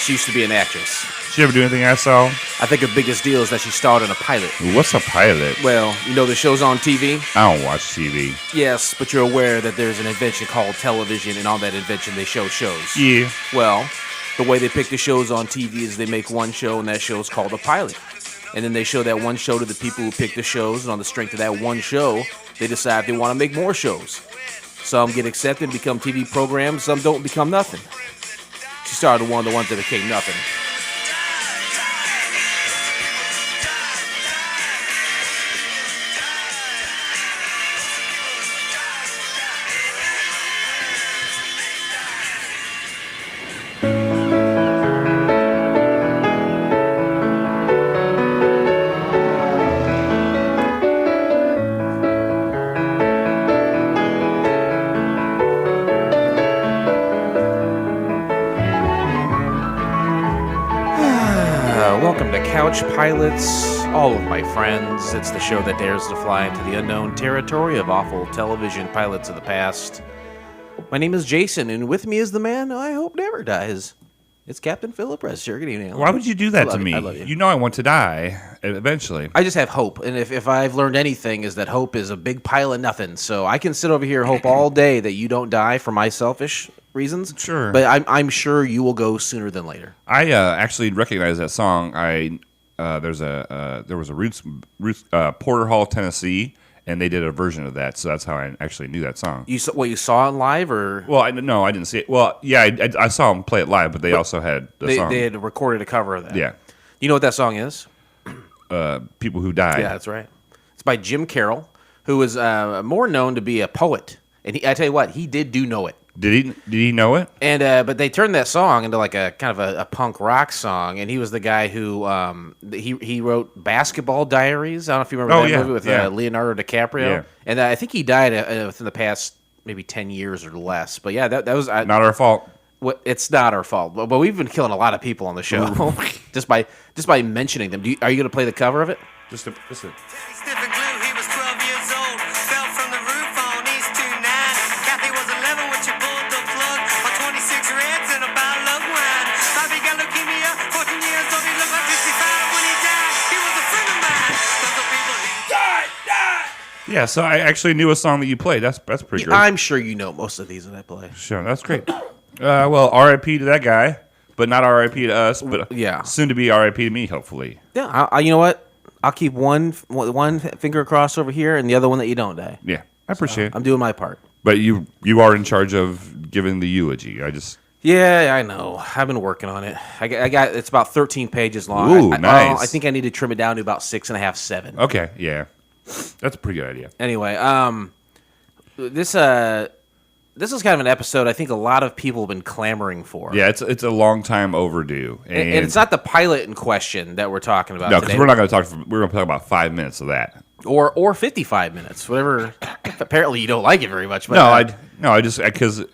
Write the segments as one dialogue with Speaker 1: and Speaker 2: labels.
Speaker 1: She used to be an actress.
Speaker 2: Did she ever do anything I saw?
Speaker 1: I think her biggest deal is that she starred in a pilot.
Speaker 2: What's a pilot?
Speaker 1: Well, you know the shows on TV?
Speaker 2: I don't watch TV.
Speaker 1: Yes, but you're aware that there's an invention called television, and on that invention they show shows.
Speaker 2: Yeah.
Speaker 1: Well, the way they pick the shows on TV is they make one show, and that show is called a pilot. And then they show that one show to the people who pick the shows, and on the strength of that one show, they decide they want to make more shows. Some get accepted and become TV programs, some don't become nothing. She started one of the ones that became nothing. Welcome to Couch Pilots, all of my friends. It's the show that dares to fly into the unknown territory of awful television pilots of the past. My name is Jason, and with me is the man I hope never dies. It's Captain Philip Rescher. Good evening.
Speaker 2: Why would you do that to me?
Speaker 1: I love you.
Speaker 2: You know I want to die eventually.
Speaker 1: I just have hope, and if I've learned anything is that hope is a big pile of nothing. So I can sit over here and hope all day that you don't die for my selfish reasons.
Speaker 2: Sure.
Speaker 1: But I'm sure you will go sooner than later.
Speaker 2: I actually recognize that song. There was a Roots Porter Hall, Tennessee, and they did a version of that. So that's how I actually knew that song.
Speaker 1: You saw it live, or?
Speaker 2: Well, no, I didn't see it. Well, yeah, I saw them play it live, but they also had the song.
Speaker 1: They had recorded a cover of that.
Speaker 2: Yeah.
Speaker 1: You know what that song is?
Speaker 2: People Who Died.
Speaker 1: Yeah, that's right. It's by Jim Carroll, who is more known to be a poet. And I tell you what, he did know it.
Speaker 2: Did he know it?
Speaker 1: And but they turned that song into like a kind of a punk rock song, and he was the guy who he wrote Basketball Diaries. I don't know if you remember that movie with Leonardo DiCaprio. Yeah. And I think he died within the past maybe 10 years or less. But yeah, that was
Speaker 2: not our fault.
Speaker 1: It's not our fault, but we've been killing a lot of people on the show just by mentioning them. Are you going to play the cover of it?
Speaker 2: Just a. Yeah, so I actually knew a song that you played. That's pretty great.
Speaker 1: I'm sure you know most of these that I play.
Speaker 2: Sure, that's great. Well, R.I.P. to that guy, but not R.I.P. to us. But soon to be R.I.P. to me, hopefully.
Speaker 1: Yeah, you know what? I'll keep one finger across over here, and the other one that you don't die.
Speaker 2: Yeah, I appreciate it.
Speaker 1: I'm doing my part.
Speaker 2: But you are in charge of giving the eulogy.
Speaker 1: Yeah, I know. I've been working on it. I got it's about 13 pages long.
Speaker 2: Ooh, nice.
Speaker 1: I think I need to trim it down to about 6.5, 7.
Speaker 2: Okay, yeah. That's a pretty good idea.
Speaker 1: Anyway, this is kind of an episode I think a lot of people have been clamoring for.
Speaker 2: Yeah, it's a long time overdue, and
Speaker 1: it's not the pilot in question that we're talking about.
Speaker 2: No, because we're not going to talk. We're going to talk about 5 minutes of that,
Speaker 1: or 55 minutes, whatever. Apparently, you don't like it very much. But
Speaker 2: I just because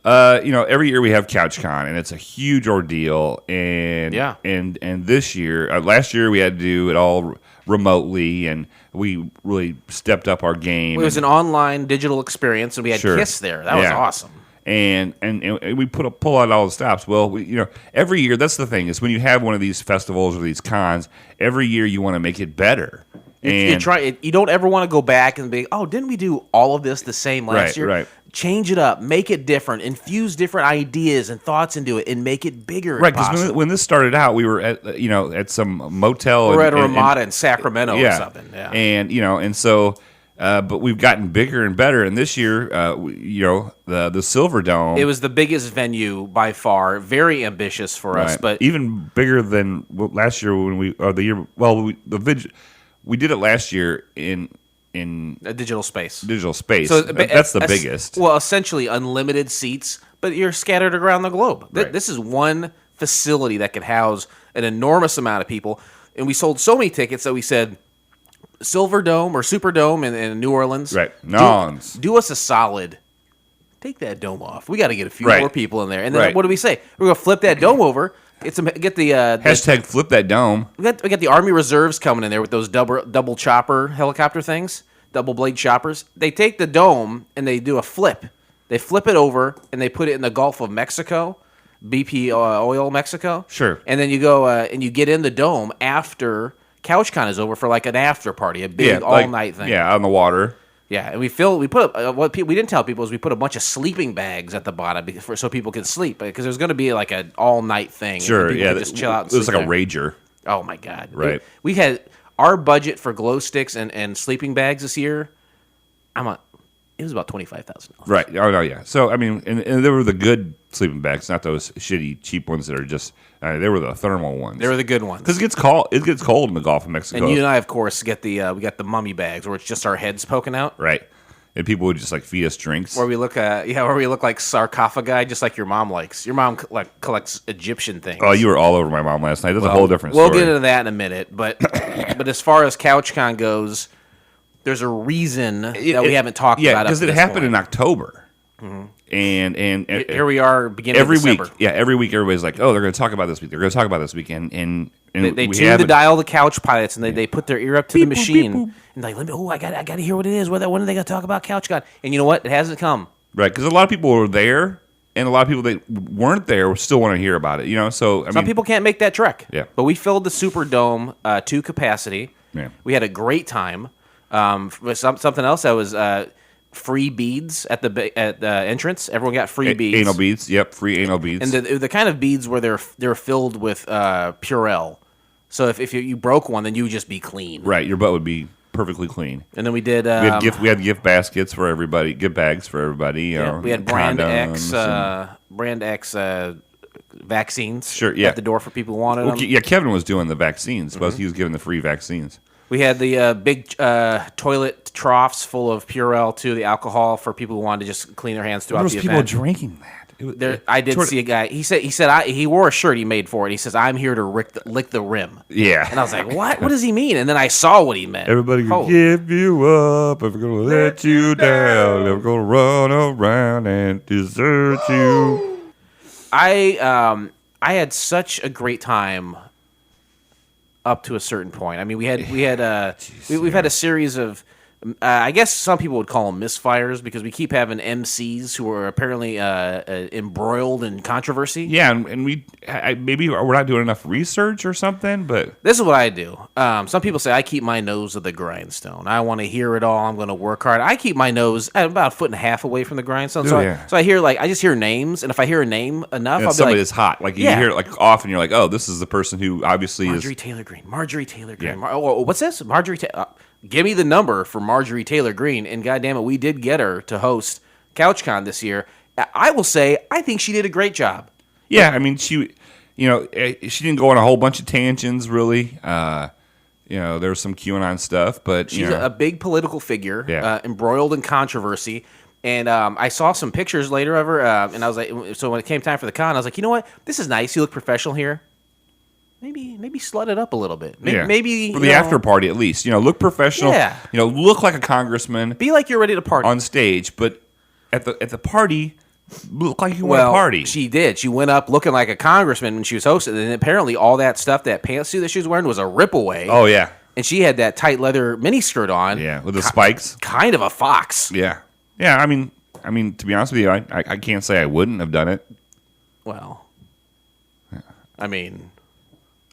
Speaker 2: every year we have CouchCon, and it's a huge ordeal, and this year, last year we had to do it all remotely, and we really stepped up our game.
Speaker 1: It was an online digital experience, and we had Kiss there. That was awesome.
Speaker 2: And we pull out all the stops. Well, every year, that's the thing, is when you have one of these festivals or these cons, every year you want to make it better.
Speaker 1: You don't ever want to go back and be, oh, didn't we do all of this the same last year?
Speaker 2: Right.
Speaker 1: Change it up, make it different, infuse different ideas and thoughts into it, and make it bigger.
Speaker 2: Right, because when this started out, we were at some motel.
Speaker 1: Or at a Ramada in Sacramento or something. Yeah,
Speaker 2: and so, but we've gotten bigger and better. And this year, the Silver Dome.
Speaker 1: It was the biggest venue by far, very ambitious for us, but
Speaker 2: even bigger than last year when we did it last year in
Speaker 1: a digital space.
Speaker 2: So that's the biggest.
Speaker 1: Well, essentially unlimited seats, but you're scattered around the globe. Right. This is one facility that could house an enormous amount of people. And we sold so many tickets that we said, Silver Dome or Super Dome in New Orleans.
Speaker 2: Right.
Speaker 1: Do us a solid. Take that dome off. We got to get a few more people in there. And then what do we say? We're going to flip that dome over. Get the
Speaker 2: hashtag flip that dome.
Speaker 1: We got the Army Reserves coming in there with those double chopper helicopter things, double blade choppers. They take the dome and they do a flip. They flip it over and they put it in the Gulf of Mexico, BP Oil Mexico.
Speaker 2: Sure.
Speaker 1: And then you go and you get in the dome after CouchCon is over for like an after party, a big all-night thing.
Speaker 2: Yeah, on the water.
Speaker 1: Yeah, and we put what we didn't tell people is we put a bunch of sleeping bags at the bottom so people could sleep, because there's going to be like an all-night thing.
Speaker 2: Sure,
Speaker 1: yeah, just chill out.
Speaker 2: It was like a rager.
Speaker 1: Oh my god!
Speaker 2: Right.
Speaker 1: We had our budget for glow sticks and sleeping bags this year. It was about $25,000.
Speaker 2: Right. Oh no, yeah. So I mean, and they were the good sleeping bags, not those shitty cheap ones that are just. They were the thermal ones.
Speaker 1: They were the good ones.
Speaker 2: Because it gets cold. It gets cold in the Gulf of Mexico.
Speaker 1: And you and I, of course, get we got the mummy bags where it's just our heads poking out.
Speaker 2: Right. And people would just like feed us drinks.
Speaker 1: Where we look like sarcophagi, just like your mom likes. Your mom collects Egyptian things.
Speaker 2: Oh, you were all over my mom last night. That's a whole different story.
Speaker 1: We'll get into that in a minute. But but as far as CouchCon goes, there's a reason that we haven't talked about it.
Speaker 2: Because it happened in October. Mm-hmm. And
Speaker 1: here we are beginning
Speaker 2: every
Speaker 1: of December.
Speaker 2: week. Yeah, every week everybody's like, oh, they're going to talk about this week. They're going to talk about this week. And
Speaker 1: they tune the dial, the couch pilots, and they put their ear up to the machine. And like, I got to hear what it is. When are they going to talk about CouchCon? And you know what? It hasn't come.
Speaker 2: Right, because a lot of people were there, and a lot of people that weren't there still want to hear about it. You know, so
Speaker 1: some people can't make that trek.
Speaker 2: Yeah,
Speaker 1: but we filled the Superdome to capacity.
Speaker 2: Yeah,
Speaker 1: we had a great time. Something else that was free beads at the entrance. Everyone got free beads.
Speaker 2: Anal beads. Yep, free anal beads.
Speaker 1: And the kind of beads where they're filled with Purell. So if you broke one, then you would just be clean.
Speaker 2: Right, your butt would be perfectly clean.
Speaker 1: And then we did.
Speaker 2: We had gift baskets for everybody, gift bags for everybody.
Speaker 1: We had Brand X vaccines.
Speaker 2: Sure, yeah.
Speaker 1: At the door for people who wanted them.
Speaker 2: Yeah, Kevin was doing the vaccines. Mm-hmm. He was giving the free vaccines.
Speaker 1: We had the big toilet troughs full of Purell too, the alcohol for people who wanted to just clean their hands throughout the event.
Speaker 2: There was people drinking that.
Speaker 1: I did see a guy. He said he wore a shirt he made for it. He says, "I'm here to lick the rim."
Speaker 2: Yeah,
Speaker 1: and I was like, "What? What does he mean?" And then I saw what he meant.
Speaker 2: Everybody can give you up if we're gonna let you down. If we're gonna run around and desert you.
Speaker 1: I had such a great time up to a certain point. I mean, we've had a series of I guess some people would call them misfires, because we keep having MCs who are apparently embroiled in controversy.
Speaker 2: Yeah, and maybe we're not doing enough research or something, but
Speaker 1: this is what I do. Some people say I keep my nose at the grindstone. I want to hear it all. I'm going to work hard. I keep my nose at about a foot and a half away from the grindstone. So I hear I just hear names, and if I hear a name enough, I'll be
Speaker 2: somebody
Speaker 1: like,
Speaker 2: that's hot. Like you hear it like off, and you're like, oh, this is the person who obviously
Speaker 1: Marjorie Taylor Greene. Yeah. What's this? Marjorie Taylor. Give me the number for Marjorie Taylor Greene, and goddamn it, we did get her to host CouchCon this year. I will say, I think she did a great job.
Speaker 2: Yeah, I mean, she didn't go on a whole bunch of tangents, really. There was some QAnon stuff, but
Speaker 1: she's a big political figure, embroiled in controversy. And I saw some pictures later of her, and I was like, so when it came time for the con, I was like, you know what? This is nice. You look professional here. Maybe slut it up a little bit. Maybe
Speaker 2: for the after party at least. Look professional.
Speaker 1: Yeah.
Speaker 2: Look like a congressman.
Speaker 1: Be like you're ready to party
Speaker 2: on stage, but at the party, look like you want to party.
Speaker 1: She did. She went up looking like a congressman when she was hosting, and apparently all that stuff, that pantsuit that she was wearing, was a rip away.
Speaker 2: Oh yeah.
Speaker 1: And she had that tight leather miniskirt on.
Speaker 2: Yeah, with the spikes.
Speaker 1: Kind of a fox.
Speaker 2: Yeah. Yeah. I mean, to be honest with you, I can't say I wouldn't have done it.
Speaker 1: Well, I mean,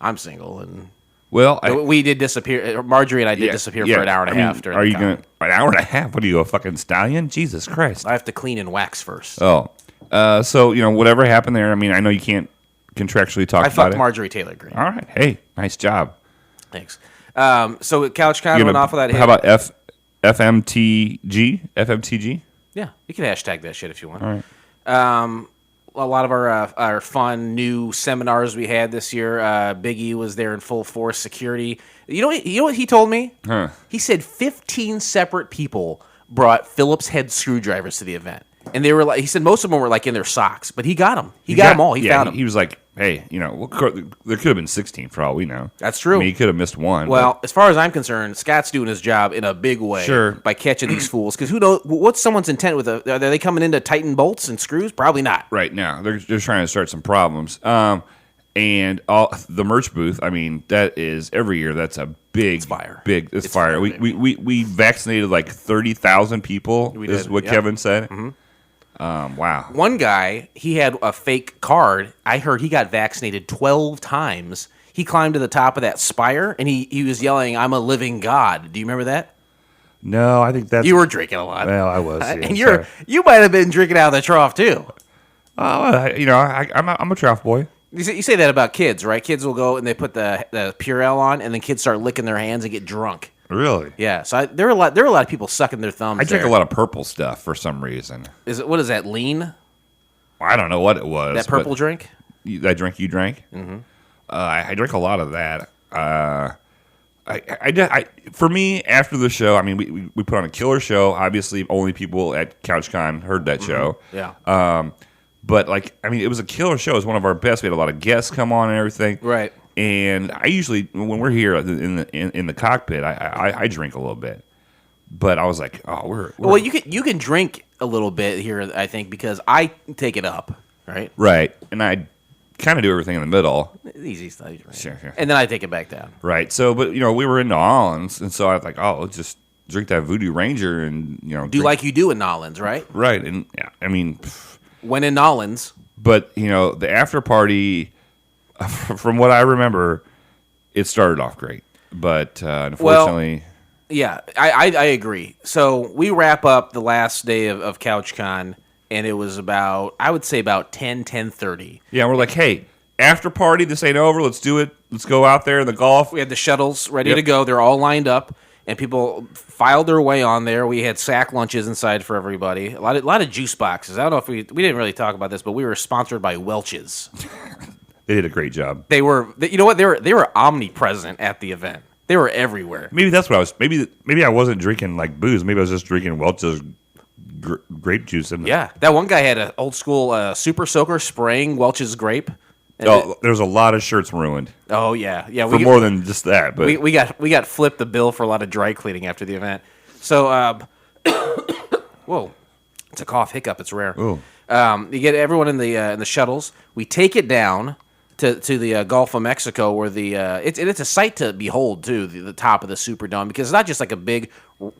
Speaker 1: I'm single, and
Speaker 2: we
Speaker 1: did disappear. Marjorie and I did disappear for an hour and a half.
Speaker 2: Are you going an hour and a half? What are you, a fucking stallion? Jesus Christ!
Speaker 1: I have to clean and wax first.
Speaker 2: Oh, so whatever happened there. I mean, I know you can't contractually talk about it.
Speaker 1: I fucked Marjorie Taylor Greene.
Speaker 2: All right, hey, nice job.
Speaker 1: Thanks. So CouchCon went off of that hit.
Speaker 2: How about FMTG?
Speaker 1: Yeah, you can hashtag that shit if you want.
Speaker 2: All right.
Speaker 1: A lot of our fun new seminars we had this year. Big E was there in full force security. You know what he told me?
Speaker 2: Huh.
Speaker 1: He said 15 separate people brought Phillips head screwdrivers to the event, and they were like, he said most of them were like in their socks, but he got them. He got them all. He found them.
Speaker 2: He was like, hey, there could have been 16 for all we know.
Speaker 1: That's true.
Speaker 2: I mean, he could have missed one.
Speaker 1: Well, as far as I'm concerned, Scott's doing his job in a big way by catching these fools. Because who knows what's someone's intent with are they coming in to tighten bolts and screws? Probably not.
Speaker 2: Right now, they're trying to start some problems. And all the merch booth. I mean, that is every year. That's a big fire. It's fire. We vaccinated like 30,000 people. Is what Kevin said.
Speaker 1: Mm-hmm.
Speaker 2: Wow.
Speaker 1: One guy, he had a fake card. I heard he got vaccinated 12 times. He climbed to the top of that spire, and he was yelling, "I'm a living God." Do you remember that?
Speaker 2: No, I think that's...
Speaker 1: You were drinking a lot.
Speaker 2: Well, I was. Yeah,
Speaker 1: and you might have been drinking out of the trough, too.
Speaker 2: I'm a trough boy.
Speaker 1: You say that about kids, right? Kids will go and they put the Purell on, and then kids start licking their hands and get drunk.
Speaker 2: Really?
Speaker 1: Yeah. So there are a lot of people sucking their thumbs.
Speaker 2: I drink a lot of purple stuff for some reason.
Speaker 1: What is that? Lean?
Speaker 2: I don't know what it was.
Speaker 1: That purple drink?
Speaker 2: That drink you drank? Mm-hmm. I drink a lot of that. For me, after the show, I mean, we put on a killer show. Obviously, only people at CouchCon heard that show.
Speaker 1: Yeah.
Speaker 2: But it was a killer show. It was one of our best. We had a lot of guests come on and everything.
Speaker 1: Right.
Speaker 2: And I usually, when we're here in the cockpit, I drink a little bit. But I was like, oh,
Speaker 1: well, you can drink a little bit here, I think, because I take it up, right?
Speaker 2: Right, and I kind of do everything in the middle.
Speaker 1: Easy stuff, right?
Speaker 2: Sure.
Speaker 1: And then I take it back down.
Speaker 2: Right. So, but we were in New Orleans, and so I was like, let's just drink that Voodoo Ranger, and
Speaker 1: do like you do in Nolans, right?
Speaker 2: Right, and yeah, I mean,
Speaker 1: when in Nolans,
Speaker 2: but the after party. From what I remember, it started off great, but unfortunately...
Speaker 1: Well, yeah, I agree. So we wrap up the last day of CouchCon, and it was I would say about 10:30.
Speaker 2: Yeah, we're like, hey, after party, this ain't over, let's do it. Let's go out there in the golf.
Speaker 1: We had the shuttles ready to go. They're all lined up, and people filed their way on there. We had sack lunches inside for everybody. A lot of juice boxes. I don't know if we didn't really talk about this, but we were sponsored by Welch's.
Speaker 2: They did a great job.
Speaker 1: They were, you know what? They were omnipresent at the event. They were everywhere.
Speaker 2: Maybe that's what I was. Maybe I wasn't drinking like booze. Maybe I was just drinking Welch's grape juice.
Speaker 1: Yeah, that one guy had an old school super soaker spraying Welch's grape.
Speaker 2: There's a lot of shirts ruined.
Speaker 1: Oh yeah.
Speaker 2: For more than just that, but
Speaker 1: we got flipped the bill for a lot of dry cleaning after the event. So, whoa, it's a cough hiccup. It's rare.
Speaker 2: Ooh.
Speaker 1: You get everyone in the shuttles. We take it down to the Gulf of Mexico, where it's a sight to behold too. The top of the Superdome, because it's not just like a big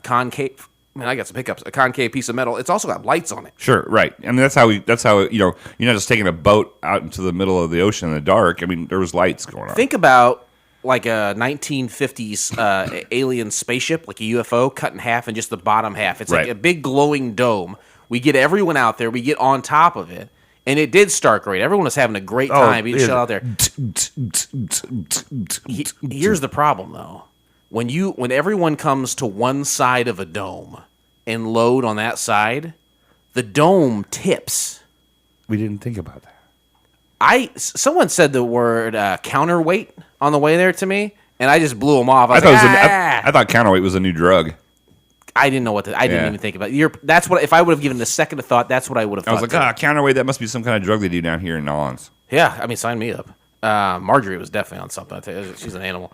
Speaker 1: concave. Man, I got some hiccups. A concave piece of metal. It's also got lights on it.
Speaker 2: Sure, right. I mean, that's how you're not just taking a boat out into the middle of the ocean in the dark. I mean, there was lights going on.
Speaker 1: Think about like a 1950s alien spaceship, like a UFO, cut in half, and just the bottom half. It's like a big glowing dome. We get everyone out there. We get on top of it. And it did start great. Everyone was having a great time being shut out there. Here's the problem, though. When everyone comes to one side of a dome and load on that side, the dome tips.
Speaker 2: We didn't think about that.
Speaker 1: Someone said the word counterweight on the way there to me, and I just blew them off.
Speaker 2: I thought counterweight was a new drug.
Speaker 1: I didn't know what I didn't even think about it. That's what, if I would have given it a second of thought, that's what I would have thought.
Speaker 2: I was like, counterweight, that must be some kind of drug they do down here in Nolans.
Speaker 1: Yeah, I mean, sign me up. Marjorie was definitely on something. I tell you, she's an animal.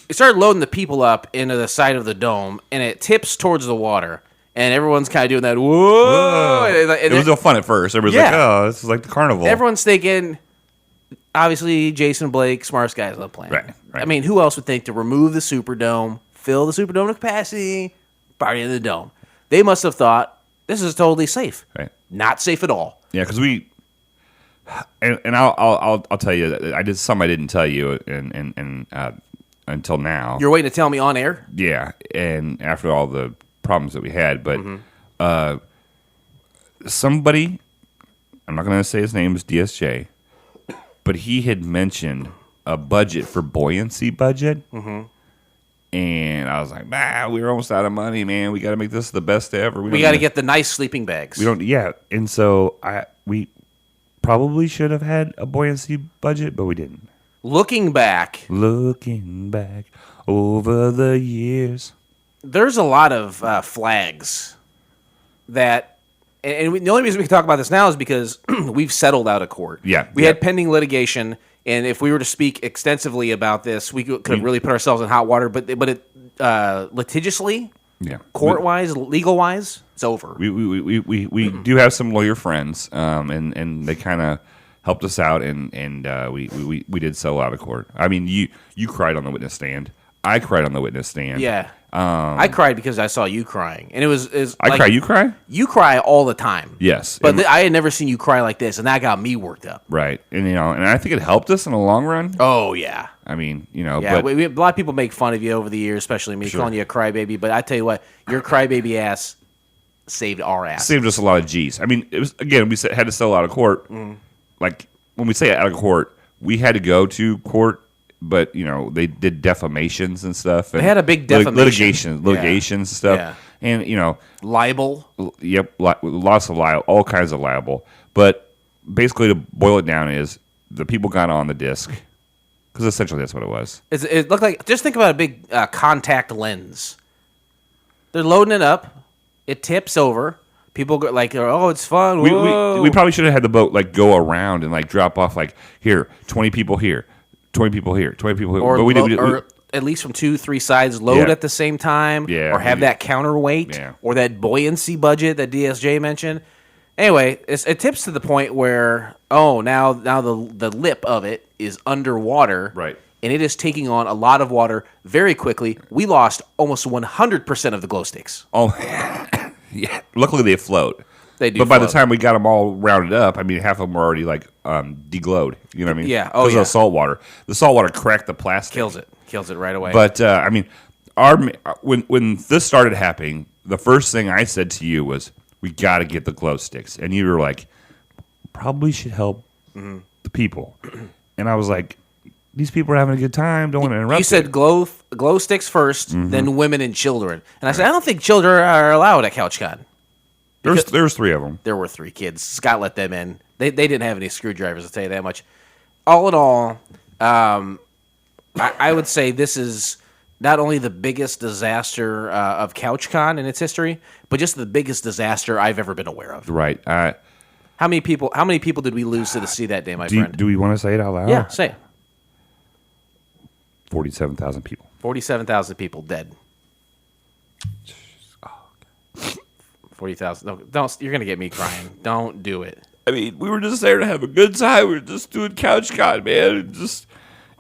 Speaker 1: It started loading the people up into the side of the dome, and it tips towards the water, and everyone's kind of doing that, whoa!
Speaker 2: It was real fun at first. Everybody's like, oh, this is like the carnival.
Speaker 1: Everyone's thinking, obviously, Jason Blake, smartest guys on the planet. Right. I mean, who else would think to remove the Superdome, fill the Superdome to capacity, party in the dome? They must have thought, this is totally safe.
Speaker 2: Right.
Speaker 1: Not safe at all.
Speaker 2: Yeah, because and I'll tell you, I did something I didn't tell you, and until now.
Speaker 1: You're waiting to tell me on air?
Speaker 2: Yeah, and after all the problems that we had, but somebody, I'm not going to say his name is DSJ, but he had mentioned a budget for buoyancy budget. Mm-hmm. And I was like, we were almost out of money, man. We got to make this the best ever.
Speaker 1: We got to get the nice sleeping bags.
Speaker 2: And so we probably should have had a buoyancy budget, but we didn't.
Speaker 1: Looking back
Speaker 2: over the years,
Speaker 1: there's a lot of flags that, and the only reason we can talk about this now is because we've settled out of court.
Speaker 2: Yeah,
Speaker 1: we had pending litigation. And if we were to speak extensively about this, we could have really put ourselves in hot water. But litigiously, court-wise, legal-wise, it's over.
Speaker 2: We do have some lawyer friends, and they kind of helped us out, and we did settle out of court. I mean, you cried on the witness stand. I cried on the witness stand.
Speaker 1: Yeah. I cried because I saw you crying, and it was
Speaker 2: I cry. You cry?
Speaker 1: You cry all the time.
Speaker 2: Yes,
Speaker 1: but I had never seen you cry like this, and that got me worked up.
Speaker 2: Right, and and I think it helped us in the long run.
Speaker 1: Oh yeah.
Speaker 2: I mean,
Speaker 1: yeah. But a lot of people make fun of you over the years, especially me calling you a crybaby. But I tell you what, your crybaby ass saved our ass.
Speaker 2: Saved us a lot of G's. I mean, it was again we had to settle out of court. Like when we say out of court, we had to go to court. But they did defamations and stuff. And
Speaker 1: they had a big defamation
Speaker 2: litigations and stuff, and
Speaker 1: libel.
Speaker 2: Yep, lots of libel, all kinds of libel. But basically, to boil it down, is the people got on the disc because essentially that's what it was.
Speaker 1: It looked like, just think about a big contact lens. They're loading it up. It tips over. People go like, "Oh, it's fun."
Speaker 2: We probably should have had the boat go around and drop off here, 20 people here. 20 people here, 20 people here.
Speaker 1: Or at least from 2-3 sides load at the same time, or have that counterweight, or that buoyancy budget that DSJ mentioned. Anyway, it tips to the point where, now the lip of it is underwater,
Speaker 2: right,
Speaker 1: and it is taking on a lot of water very quickly. We lost almost 100% of the glow sticks.
Speaker 2: Oh, yeah. Luckily, they float.
Speaker 1: They do.
Speaker 2: But by the time we got them all rounded up, I mean, half of them were already deglowed. You know what I mean?
Speaker 1: Yeah.
Speaker 2: Because of the salt water. The salt water cracked the plastic.
Speaker 1: Kills it right away.
Speaker 2: But I mean, when this started happening, the first thing I said to you was, "We got to get the glow sticks," and you were like, "Probably should help the people," and I was like, "These people are having a good time. Don't want to interrupt."
Speaker 1: You said glow sticks first, then women and children, and I said, "I don't think children are allowed at CouchCon."
Speaker 2: There was 3 of them.
Speaker 1: There were 3 kids. Scott let them in. They didn't have any screwdrivers, I'll tell you that much. All in all, I would say this is not only the biggest disaster of CouchCon in its history, but just the biggest disaster I've ever been aware of.
Speaker 2: Right.
Speaker 1: How many people did we lose to the sea that day, my friend?
Speaker 2: Do we want to say it out loud?
Speaker 1: Yeah, say it.
Speaker 2: 47,000 people.
Speaker 1: 47,000 people dead. 40,000. No, don't. You're gonna get me crying. Don't do it.
Speaker 2: I mean, we were just there to have a good time. We were just doing CouchCon, man.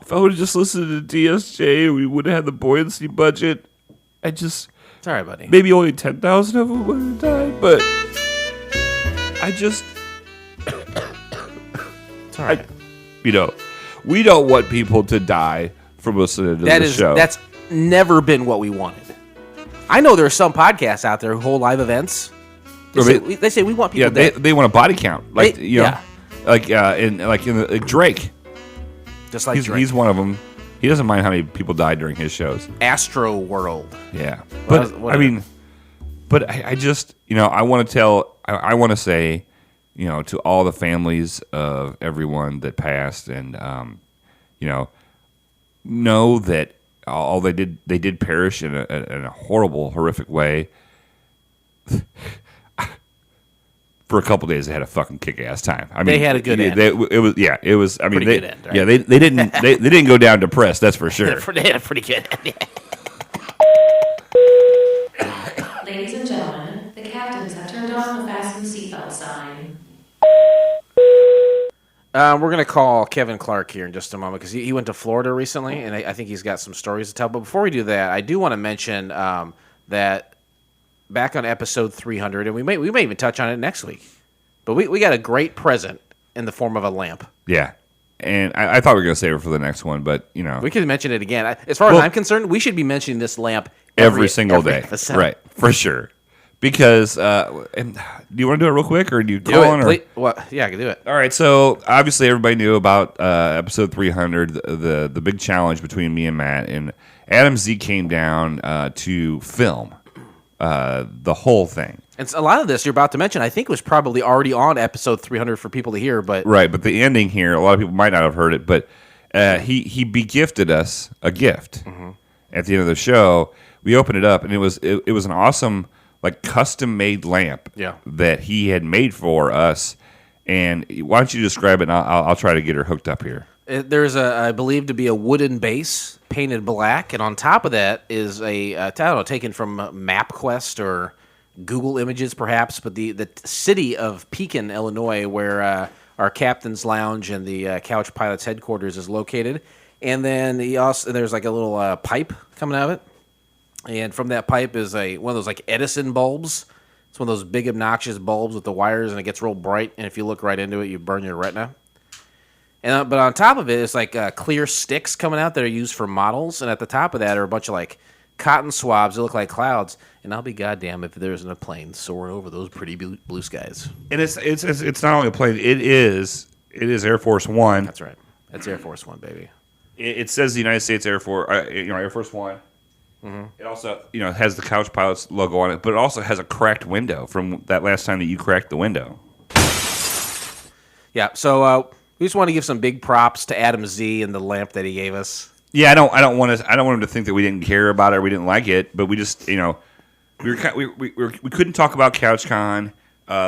Speaker 2: If I would have just listened to DSJ, we would have had the buoyancy budget.
Speaker 1: It's all right, buddy.
Speaker 2: Maybe only 10,000 of them would have died, but it's
Speaker 1: all right.
Speaker 2: We don't want people to die from listening to the show.
Speaker 1: That's never been what we wanted. I know there are some podcasts out there who hold live events. They say we want people dead.
Speaker 2: They want a body count, like Drake.
Speaker 1: Just like Drake.
Speaker 2: He's one of them. He doesn't mind how many people died during his shows.
Speaker 1: Astro World.
Speaker 2: Yeah, but I just I want to say to all the families of everyone that passed, and know that all they did perish in a horrible, horrific way. For a couple days, they had a fucking kick-ass time. I mean,
Speaker 1: they had a good end.
Speaker 2: It was. I mean,
Speaker 1: good end, right?
Speaker 2: Yeah, they didn't they didn't go down depressed. That's for sure.
Speaker 1: They had a pretty good end.
Speaker 3: Ladies and gentlemen, the captains have turned on the fasten seatbelt sign.
Speaker 1: We're going to call Kevin Clark here in just a moment because he went to Florida recently, and I think he's got some stories to tell. But before we do that, I do want to mention that back on episode 300, and we may even touch on it next week, but we got a great present in the form of a lamp.
Speaker 2: Yeah, and I thought we were going to save it for the next one, but we
Speaker 1: could mention it again. As far as I'm concerned, we should be mentioning this lamp
Speaker 2: every single day,
Speaker 1: episode.
Speaker 2: Right? For sure. Because, do you want to do it real quick, or do you
Speaker 1: call on? Yeah, I can do it.
Speaker 2: All right, so obviously everybody knew about episode 300, the big challenge between me and Matt, and Adam Z came down to film the whole thing.
Speaker 1: And a lot of this you're about to mention, I think, was probably already on episode 300 for people to hear. But
Speaker 2: the ending here, a lot of people might not have heard it, but he begifted us a gift at the end of the show. We opened it up, and it was an awesome, custom-made lamp that he had made for us. And why don't you describe it, and I'll try to get her hooked up here.
Speaker 1: There's I believe to be a wooden base painted black, and on top of that is taken from MapQuest or Google Images perhaps, but the city of Pekin, Illinois, where our captain's lounge and the Couch Pilots headquarters is located. And then there's a little pipe coming out of it. And from that pipe is one of those like Edison bulbs. It's one of those big obnoxious bulbs with the wires, and it gets real bright. And if you look right into it, you burn your retina. And but on top of it, it's like clear sticks coming out that are used for models. And at the top of that are a bunch of like cotton swabs that look like clouds. And I'll be goddamn if there isn't a plane soaring over those pretty blue skies.
Speaker 2: And it's not only a plane. It is Air Force One.
Speaker 1: That's right. That's Air Force One, baby.
Speaker 2: It says the United States Air Force, Air Force One. Mm-hmm. It also, has the Couch Pilots logo on it, but it also has a cracked window from that last time that you cracked the window.
Speaker 1: Yeah. So we just want to give some big props to Adam Z and the lamp that he gave us.
Speaker 2: Yeah, I don't want him to think that we didn't care about it or we didn't like it, but we just, we couldn't talk about CouchCon.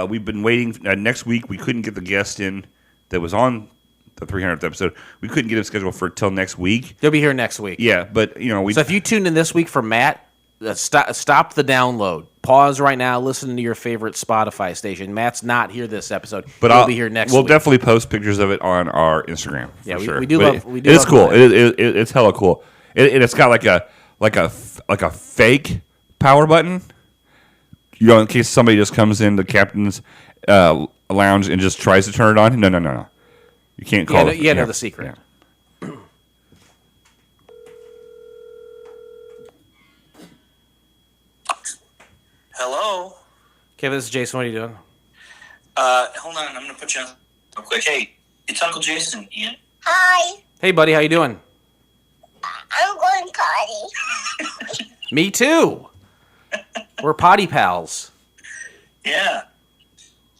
Speaker 2: We've been waiting. Next week, we couldn't get the guest in that was on the 300th episode. We couldn't get him scheduled for till next week.
Speaker 1: He'll be here next week.
Speaker 2: Yeah, but
Speaker 1: So if you tuned in this week for Matt, stop the download. Pause right now. Listen to your favorite Spotify station. Matt's not here this episode, but he'll be here next week.
Speaker 2: We'll definitely post pictures of it on our Instagram.
Speaker 1: Yeah,
Speaker 2: for sure.
Speaker 1: We do.
Speaker 2: It is cool. It's hella cool. It's got like a fake power button. In case somebody just comes in the captain's lounge and just tries to turn it on. No. You can't call it.
Speaker 1: You know the secret.
Speaker 2: Yeah.
Speaker 4: Hello.
Speaker 1: Okay, this is Jason. What are you doing?
Speaker 4: Hold on. I'm going to put you on real quick. Hey, it's Uncle Jason. Ian?
Speaker 5: Hi,
Speaker 1: Hey, buddy. How you doing?
Speaker 5: I'm going potty.
Speaker 1: Me too. We're potty pals.
Speaker 4: Yeah.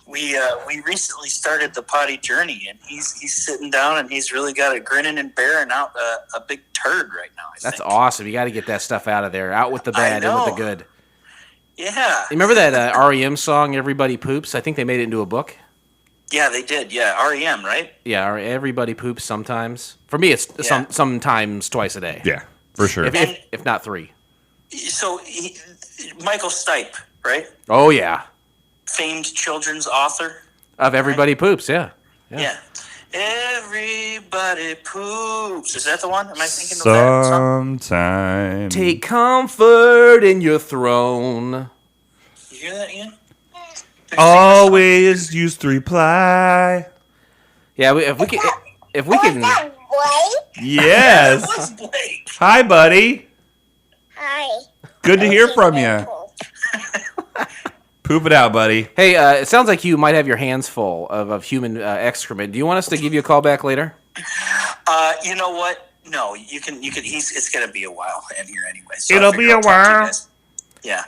Speaker 4: We recently started the potty journey, and he's sitting down, and he's really got a grinning and bearing out a big turd right now.
Speaker 1: That's awesome. You got to get that stuff out of there. Out with the bad, in with the good.
Speaker 4: Yeah.
Speaker 1: Remember that REM song, Everybody Poops? I think they made it into a book.
Speaker 4: Yeah, they did. Yeah, REM, right?
Speaker 1: Yeah, Everybody Poops sometimes. For me, it's sometimes twice a day.
Speaker 2: Yeah, for sure.
Speaker 1: If not 3.
Speaker 4: So, Michael Stipe, right?
Speaker 1: Oh, yeah.
Speaker 4: Famed children's author.
Speaker 1: Of Everybody Poops, yeah.
Speaker 4: Everybody poops. Is that the one? Am I thinking of that song?
Speaker 2: Sometime.
Speaker 1: Take comfort in your throne.
Speaker 4: You hear that, Ian?
Speaker 2: Always used to reply.
Speaker 1: Yeah, if we can.
Speaker 5: Was that Blake?
Speaker 2: Yes.
Speaker 4: What's Blake?
Speaker 2: Hi, buddy.
Speaker 5: Hi.
Speaker 2: Good to hear from you. Poop it out, buddy.
Speaker 1: Hey, it sounds like you might have your hands full of human excrement. Do you want us to give you a call back later?
Speaker 4: You know what? No, you can. It's gonna be a while in here anyway. So
Speaker 2: It'll be a while.
Speaker 4: Yeah.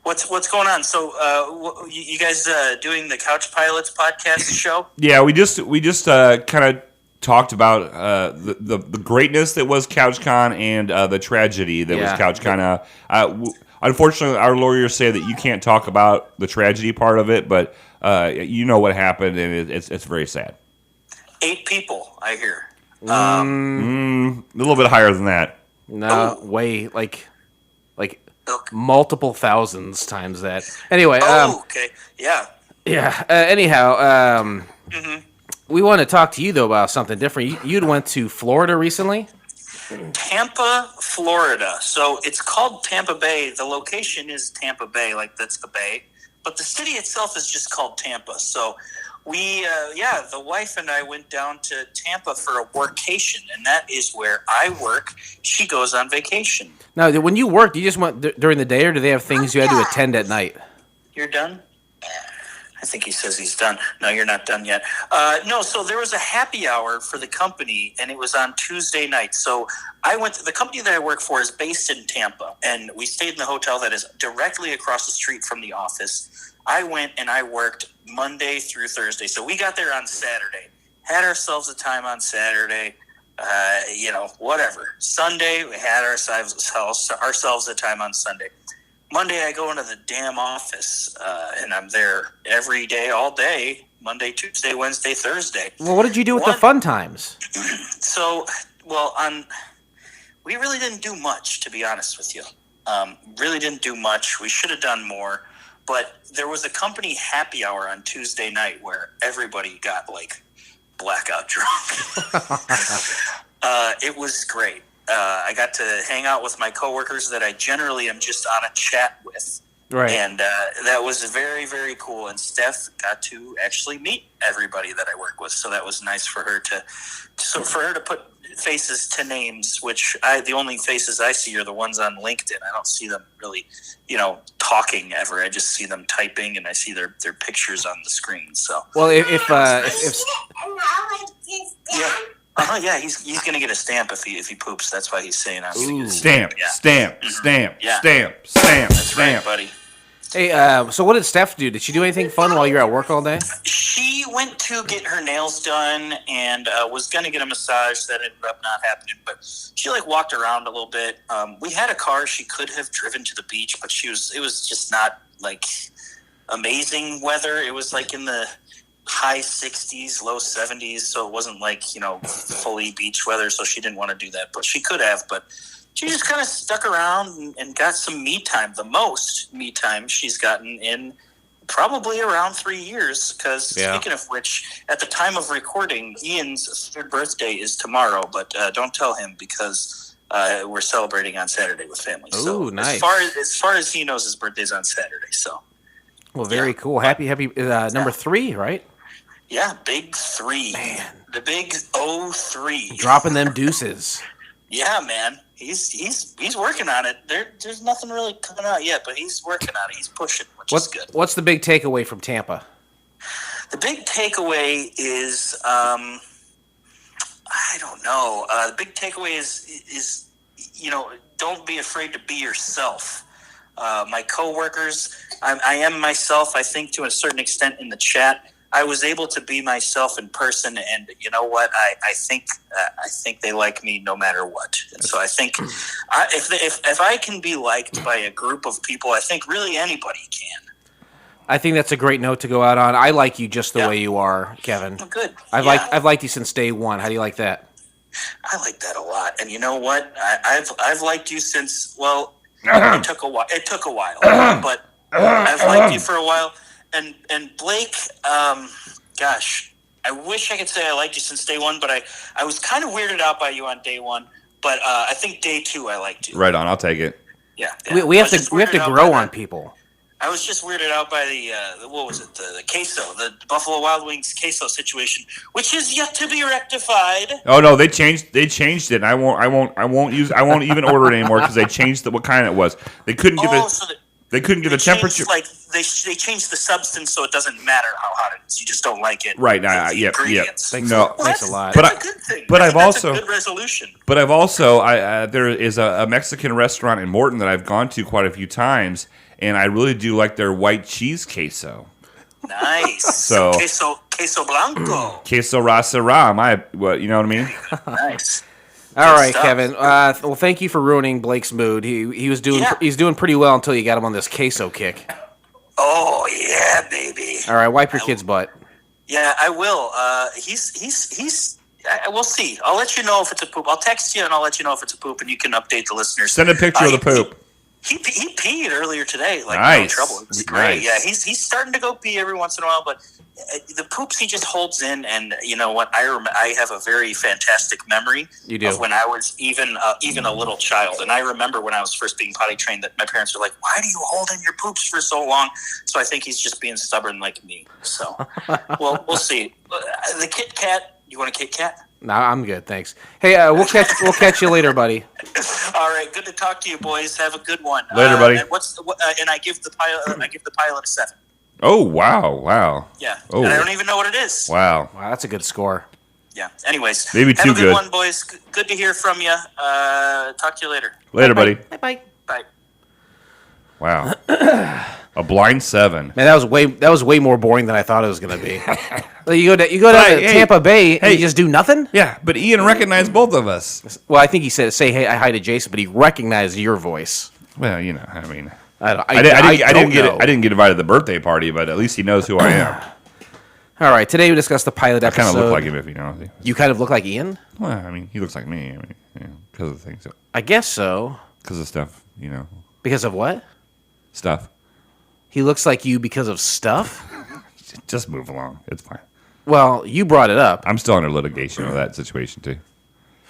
Speaker 4: What's going on? So, you guys doing the Couch Pilots podcast show?
Speaker 2: Yeah, we just kind of talked about the greatness that was CouchCon and the tragedy that was CouchCon. Unfortunately, our lawyers say that you can't talk about the tragedy part of it, but you know what happened, and it's very sad.
Speaker 4: 8 people, I hear.
Speaker 2: A little bit higher than that.
Speaker 1: No, way like multiple thousands times that. Anyway.
Speaker 4: Okay. Yeah.
Speaker 1: Yeah. Anyhow, we want to talk to you though about something different. You'd went to Florida recently.
Speaker 4: Tampa, Florida. So it's called Tampa Bay. The location is Tampa Bay, like that's the bay. But the city itself is just called Tampa. So we, the wife and I went down to Tampa for a workation, and that is where I work. She goes on vacation.
Speaker 1: Now, when you worked, you just went during the day, or do they have things you had to attend at night?
Speaker 4: You're done? I think he says he's done. No, you're not done yet. No, so there was a happy hour for the company, and it was on Tuesday night. So I went to the company that I work for is based in Tampa, and we stayed in the hotel that is directly across the street from the office. I went and I worked Monday through Thursday. So we got there on Saturday, had ourselves a time on Saturday, whatever. Sunday, we had ourselves a time on Sunday. Monday, I go into the damn office, and I'm there every day, all day, Monday, Tuesday, Wednesday, Thursday.
Speaker 1: Well, what did you do with the fun times?
Speaker 4: So, we really didn't do much, to be honest with you. Really didn't do much. We should have done more. But there was a company happy hour on Tuesday night where everybody got, blackout drunk. It was great. I got to hang out with my coworkers that I generally am just on a chat with.
Speaker 1: Right.
Speaker 4: And that was very, very cool. And Steph got to actually meet everybody that I work with, so that was nice for her to put faces to names. Which the only faces I see are the ones on LinkedIn. I don't see them really, talking ever. I just see them typing, and I see their pictures on the screen. So
Speaker 1: well, if
Speaker 4: yeah, he's gonna get a stamp if he poops. That's why he's saying I'm gonna get a
Speaker 2: Stamp,
Speaker 4: Yeah.
Speaker 2: stamp,
Speaker 4: Mhm.
Speaker 2: stamp,
Speaker 4: Yeah.
Speaker 2: stamp, stamp,
Speaker 4: That's
Speaker 2: stamp.
Speaker 4: right, buddy.
Speaker 1: Hey, so what did Steph do? Did she do anything fun while you were at work all day?
Speaker 4: She went to get her nails done and was going to get a massage. That ended up not happening, but she walked around a little bit. We had a car. She could have driven to the beach, but it was just not amazing weather. It was in the high 60s, low 70s, so it wasn't fully beach weather, so she didn't want to do that, but she could have. But she just kind of stuck around and got some me time, the most me time she's gotten in probably around 3 years, because speaking of which, at the time of recording, Ian's third birthday is tomorrow, but don't tell him, because we're celebrating on Saturday with family.
Speaker 1: Ooh,
Speaker 4: so
Speaker 1: nice.
Speaker 4: As far as he knows, his birthday's on Saturday, so.
Speaker 1: Well, very cool. Happy number 3, right?
Speaker 4: Yeah, big 3. Man. The big 03.
Speaker 1: Dropping them deuces.
Speaker 4: Yeah, man. He's working on it. There's nothing really coming out yet, but he's working on it. He's pushing, which is good.
Speaker 1: What's the big takeaway from Tampa?
Speaker 4: The big takeaway is I don't know. The big takeaway is don't be afraid to be yourself. My coworkers, I am myself. I think to a certain extent in the chat. I was able to be myself in person, and you know what? I think they like me no matter what. And so I think if I can be liked by a group of people, I think really anybody can.
Speaker 1: I think that's a great note to go out on. I like you just the way you are, Kevin.
Speaker 4: Oh, good.
Speaker 1: I've liked you since day one. How do you like that?
Speaker 4: I like that a lot. And you know what? I've liked you since it took a while. It took a while, but I've liked you for a while. And Blake, gosh, I wish I could say I liked you since day one, but I was kind of weirded out by you on day one. But I think day 2 I liked you.
Speaker 2: Right on, I'll take it.
Speaker 4: Yeah.
Speaker 1: We have to grow on people.
Speaker 4: I was just weirded out by the what was it? The queso, the Buffalo Wild Wings queso situation, which is yet to be rectified.
Speaker 2: Oh no, they changed it. And I won't even order it anymore because they changed what kind it was. They couldn't give it. They couldn't give the temperature.
Speaker 4: They changed the substance, so it doesn't matter how hot it is. You just don't like it.
Speaker 2: Right. Yeah.
Speaker 1: Thanks a lot.
Speaker 4: That's a good thing.
Speaker 2: But
Speaker 4: that's a good resolution.
Speaker 2: But I've also there is a Mexican restaurant in Morton that I've gone to quite a few times, and I really do like their white cheese queso.
Speaker 4: Nice.
Speaker 2: So
Speaker 4: queso blanco.
Speaker 2: Queso rasa you know what I mean?
Speaker 4: Nice.
Speaker 1: All right, Kevin. Well, thank you for ruining Blake's mood. He's doing pretty well until you got him on this queso kick.
Speaker 4: Oh yeah, baby.
Speaker 1: All right, wipe your kid's butt.
Speaker 4: Yeah, I will. We'll see. I'll let you know if it's a poop. I'll text you and I'll let you know if it's a poop, and you can update the listeners.
Speaker 2: Send a picture of the poop.
Speaker 4: He peed earlier today,
Speaker 2: nice.
Speaker 4: No trouble. It was great. Nice. Yeah, he's starting to go pee every once in a while, but the poops he just holds in, and you know what? I have a very fantastic memory of when I was even a little child, and I remember when I was first being potty trained that my parents were like, "Why do you hold in your poops for so long?" So I think he's just being stubborn like me. So, well, we'll see. The Kit Kat. You want a Kit Kat?
Speaker 1: No, I'm good, thanks. Hey, we'll catch you later, buddy.
Speaker 4: All right, good to talk to you, boys. Have a good one.
Speaker 2: Later, buddy.
Speaker 4: And I give the pilot a 7.
Speaker 2: Oh wow!
Speaker 4: Yeah,
Speaker 2: oh.
Speaker 4: And I don't even know what it is.
Speaker 2: Wow,
Speaker 1: that's a good score.
Speaker 4: Yeah. Anyways,
Speaker 2: maybe too
Speaker 4: have a
Speaker 2: good
Speaker 4: one, boys. Good to hear from you. Talk to you later.
Speaker 2: Later, buddy.
Speaker 1: Bye.
Speaker 2: Wow. A blind 7.
Speaker 1: Man, that was way more boring than I thought it was going to be. You go down to Tampa Bay and you just do nothing?
Speaker 2: Yeah, but Ian recognized both of us.
Speaker 1: Well, I think he said say hey hi to Jason, but he recognized your voice.
Speaker 2: Well, you know, I mean,
Speaker 1: I
Speaker 2: didn't get invited to the birthday party, but at least he knows who I am.
Speaker 1: All right, today we discussed the pilot episode.
Speaker 2: I kind of look like him, if you know.
Speaker 1: You kind of look like Ian?
Speaker 2: Well, I mean, he looks like me. I mean, because of things.
Speaker 1: I guess so.
Speaker 2: Because of stuff, you know.
Speaker 1: Because of what?
Speaker 2: Stuff.
Speaker 1: He looks like you because of stuff?
Speaker 2: Just move along. It's fine.
Speaker 1: Well, you brought it up.
Speaker 2: I'm still under litigation with that situation, too.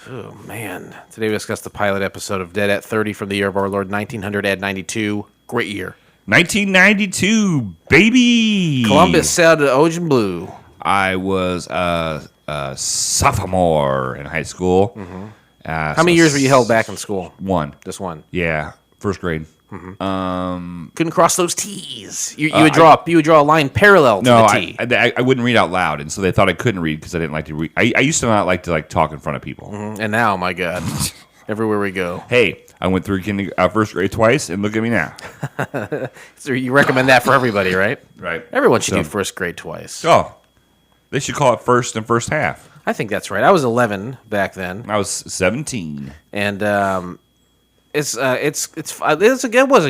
Speaker 1: Oh, man. Today we discussed the pilot episode of Dead at 30 from the year of our Lord 1900 at 92. Great year.
Speaker 2: 1992, baby!
Speaker 1: Columbus sailed to the Ocean Blue.
Speaker 2: I was a sophomore in high school.
Speaker 1: Mm-hmm. How many years were you held back in school?
Speaker 2: One.
Speaker 1: Just one.
Speaker 2: Yeah, first grade.
Speaker 1: Mm-hmm. Couldn't cross those T's. You would draw a line parallel to the T.
Speaker 2: I wouldn't read out loud, and so they thought I couldn't read because I didn't like to read. I used to not like to talk in front of people.
Speaker 1: Mm-hmm. And now, my God, everywhere we go.
Speaker 2: Hey, I went through first grade twice, and look at me now.
Speaker 1: So you recommend that for everybody, right?
Speaker 2: Right.
Speaker 1: Everyone should do first grade twice.
Speaker 2: Oh, they should call it first and first half.
Speaker 1: I think that's right. I was 11 back then.
Speaker 2: I was 17,
Speaker 1: and it was a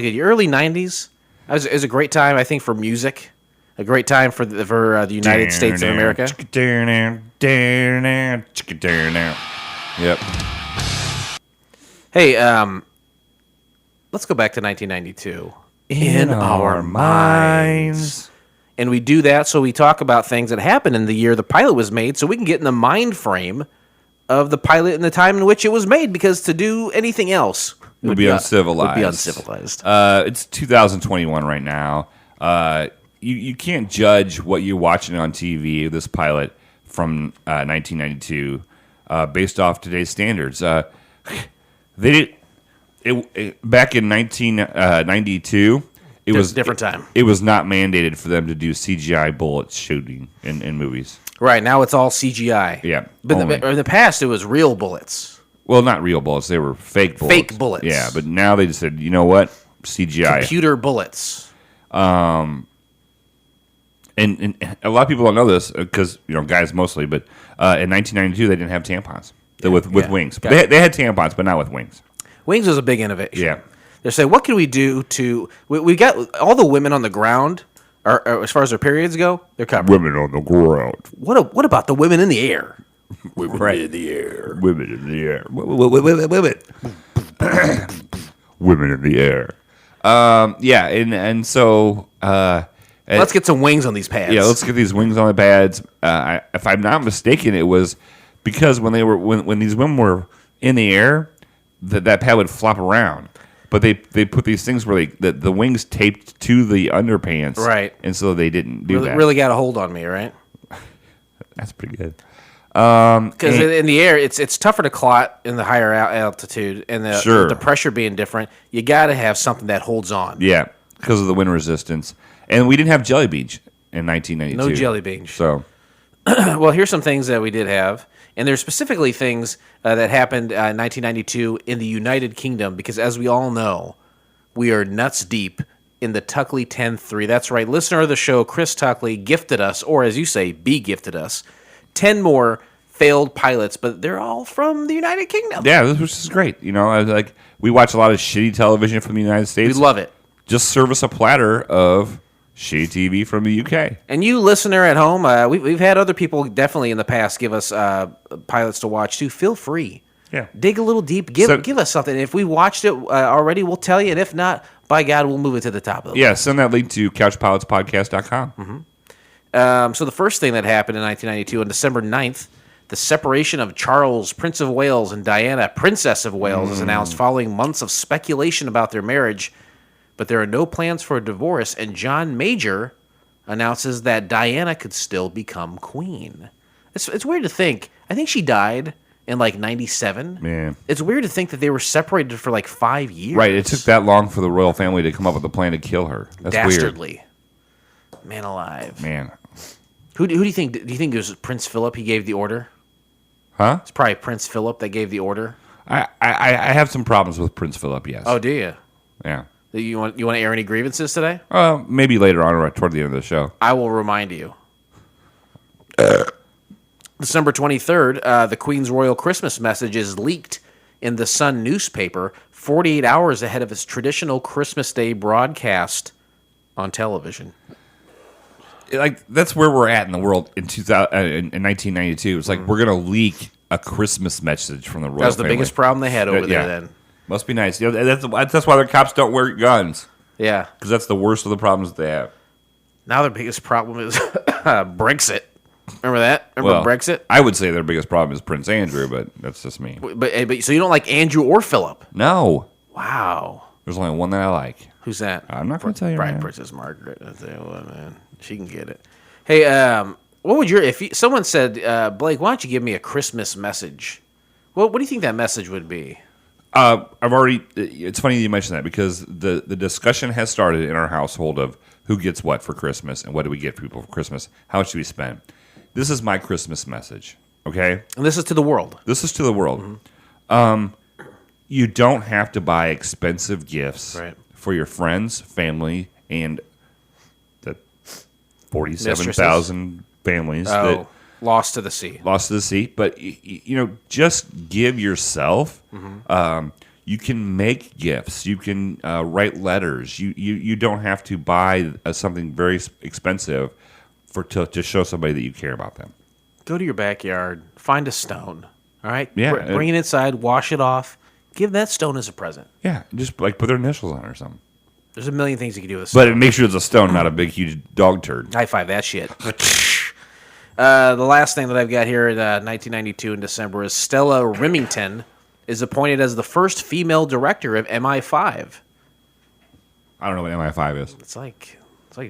Speaker 1: good year. Early 90s. It was a great time, I think, for music. A great time for the United States of America.
Speaker 2: Yep.
Speaker 1: Hey, let's go back to 1992. In our minds. And we do that so we talk about things that happened in the year the pilot was made so we can get in the mind frame of the pilot and the time in which it was made, because to do anything else
Speaker 2: would be uncivilized. It's 2021 right now. You can't judge what you're watching on TV, this pilot from 1992, based off today's standards. Back in 1992, it was a different time. It was not mandated for them to do CGI bullets shooting in movies.
Speaker 1: Right, now it's all CGI.
Speaker 2: Yeah.
Speaker 1: But in the past, it was real bullets.
Speaker 2: Well, not real bullets. They were fake bullets.
Speaker 1: Fake bullets.
Speaker 2: Yeah, but now they just said, you know what? CGI.
Speaker 1: Computer bullets.
Speaker 2: And a lot of people don't know this because, guys mostly, but in 1992, they didn't have tampons with wings. But they had tampons, but not with wings.
Speaker 1: Wings was a big innovation.
Speaker 2: Yeah.
Speaker 1: They're saying, what can we do to... We got all the women on the ground, are as far as their periods go, they're covered.
Speaker 2: Women on the ground.
Speaker 1: What about the women in the air?
Speaker 2: Women in the air. Women in the air. Women in the air. Yeah, and so...
Speaker 1: let's get some wings on these pads.
Speaker 2: Yeah, let's get these wings on the pads. If I'm not mistaken, it was because when these women were in the air, that pad would flop around. But they put these things where the wings taped to the underpants,
Speaker 1: right?
Speaker 2: And so they didn't do that.
Speaker 1: Really got a hold on me, right?
Speaker 2: That's pretty good.
Speaker 1: Because in the air, it's tougher to clot in the higher altitude, and the pressure being different. You got to have something that holds on.
Speaker 2: Yeah, because of the wind resistance, and we didn't have jelly beans in 1992.
Speaker 1: No jelly beans.
Speaker 2: So,
Speaker 1: well, here's some things that we did have. And there's specifically things that happened in 1992 in the United Kingdom, because as we all know, we are nuts deep in the Tuckley 10-3. That's right. Listener of the show, Chris Tuckley, gifted us, or as you say, gifted us, 10 more failed pilots, but they're all from the United Kingdom.
Speaker 2: Yeah, which is great. We watch a lot of shitty television from the United States.
Speaker 1: We love it.
Speaker 2: Just serve us a platter of shitty TV from the UK.
Speaker 1: And you, listener at home, we've had other people definitely in the past give us pilots to watch too. Feel free.
Speaker 2: Yeah.
Speaker 1: Dig a little deep. Give us something. If we watched it already, we'll tell you. And if not, by God, we'll move it to the top of the list.
Speaker 2: Yeah, send that link to couchpilotspodcast.com.
Speaker 1: Mm-hmm. So the first thing that happened in 1992, on December 9th, the separation of Charles, Prince of Wales, and Diana, Princess of Wales, is announced following months of speculation about their marriage. But there are no plans for a divorce, and John Major announces that Diana could still become queen. It's weird to think. I think she died in 97.
Speaker 2: Man.
Speaker 1: It's weird to think that they were separated for 5 years.
Speaker 2: Right, it took that long for the royal family to come up with a plan to kill her. That's
Speaker 1: Dastardly.
Speaker 2: Weird.
Speaker 1: Man alive.
Speaker 2: Man.
Speaker 1: Who do you think? Do you think it was Prince Philip? He gave the order.
Speaker 2: Huh?
Speaker 1: It's probably Prince Philip that gave the order.
Speaker 2: I have some problems with Prince Philip. Yes.
Speaker 1: Oh, do you?
Speaker 2: Yeah.
Speaker 1: You want to air any grievances today?
Speaker 2: Maybe later on, or toward the end of the show.
Speaker 1: I will remind you. December 23rd, the Queen's Royal Christmas message is leaked in the Sun newspaper 48 hours ahead of its traditional Christmas Day broadcast on television.
Speaker 2: That's where we're at in the world in 1992. It's like we're going to leak a Christmas message from the royal family.
Speaker 1: That was the biggest problem they had over there then.
Speaker 2: Must be nice. That's why their cops don't wear guns.
Speaker 1: Yeah.
Speaker 2: Because that's the worst of the problems that they have.
Speaker 1: Now their biggest problem is Brexit. Remember that? Remember Brexit?
Speaker 2: I would say their biggest problem is Prince Andrew, but that's just me.
Speaker 1: But so you don't like Andrew or Philip?
Speaker 2: No.
Speaker 1: Wow.
Speaker 2: There's only one that I like.
Speaker 1: Who's that?
Speaker 2: I'm not going to tell you right now.
Speaker 1: Princess Margaret. I tell you what, man. She can get it. Hey, what would someone said, Blake, why don't you give me a Christmas message? What do you think that message would be?
Speaker 2: It's funny you mentioned that because the discussion has started in our household of who gets what for Christmas and what do we get people for Christmas? How much do we spend? This is my Christmas message, okay?
Speaker 1: And this is to the world.
Speaker 2: This is to the world. Mm-hmm. You don't have to buy expensive gifts for your friends, family, and the 47,000 families that
Speaker 1: lost to the sea.
Speaker 2: But just give yourself.
Speaker 1: Mm-hmm.
Speaker 2: You can make gifts. You can write letters. You don't have to buy something very expensive to show somebody that you care about them.
Speaker 1: Go to your backyard, find a stone. All right,
Speaker 2: yeah,
Speaker 1: bring it inside, wash it off, give that stone as a present.
Speaker 2: Yeah, just like put their initials on it or something.
Speaker 1: There's a million things you can do with a stone.
Speaker 2: But make sure it's a stone, not a big, huge dog turd.
Speaker 1: High five that shit. The last thing that I've got here in 1992 in December is Stella Remington is appointed as the first female director of MI5.
Speaker 2: I don't know what MI5 is.
Speaker 1: It's like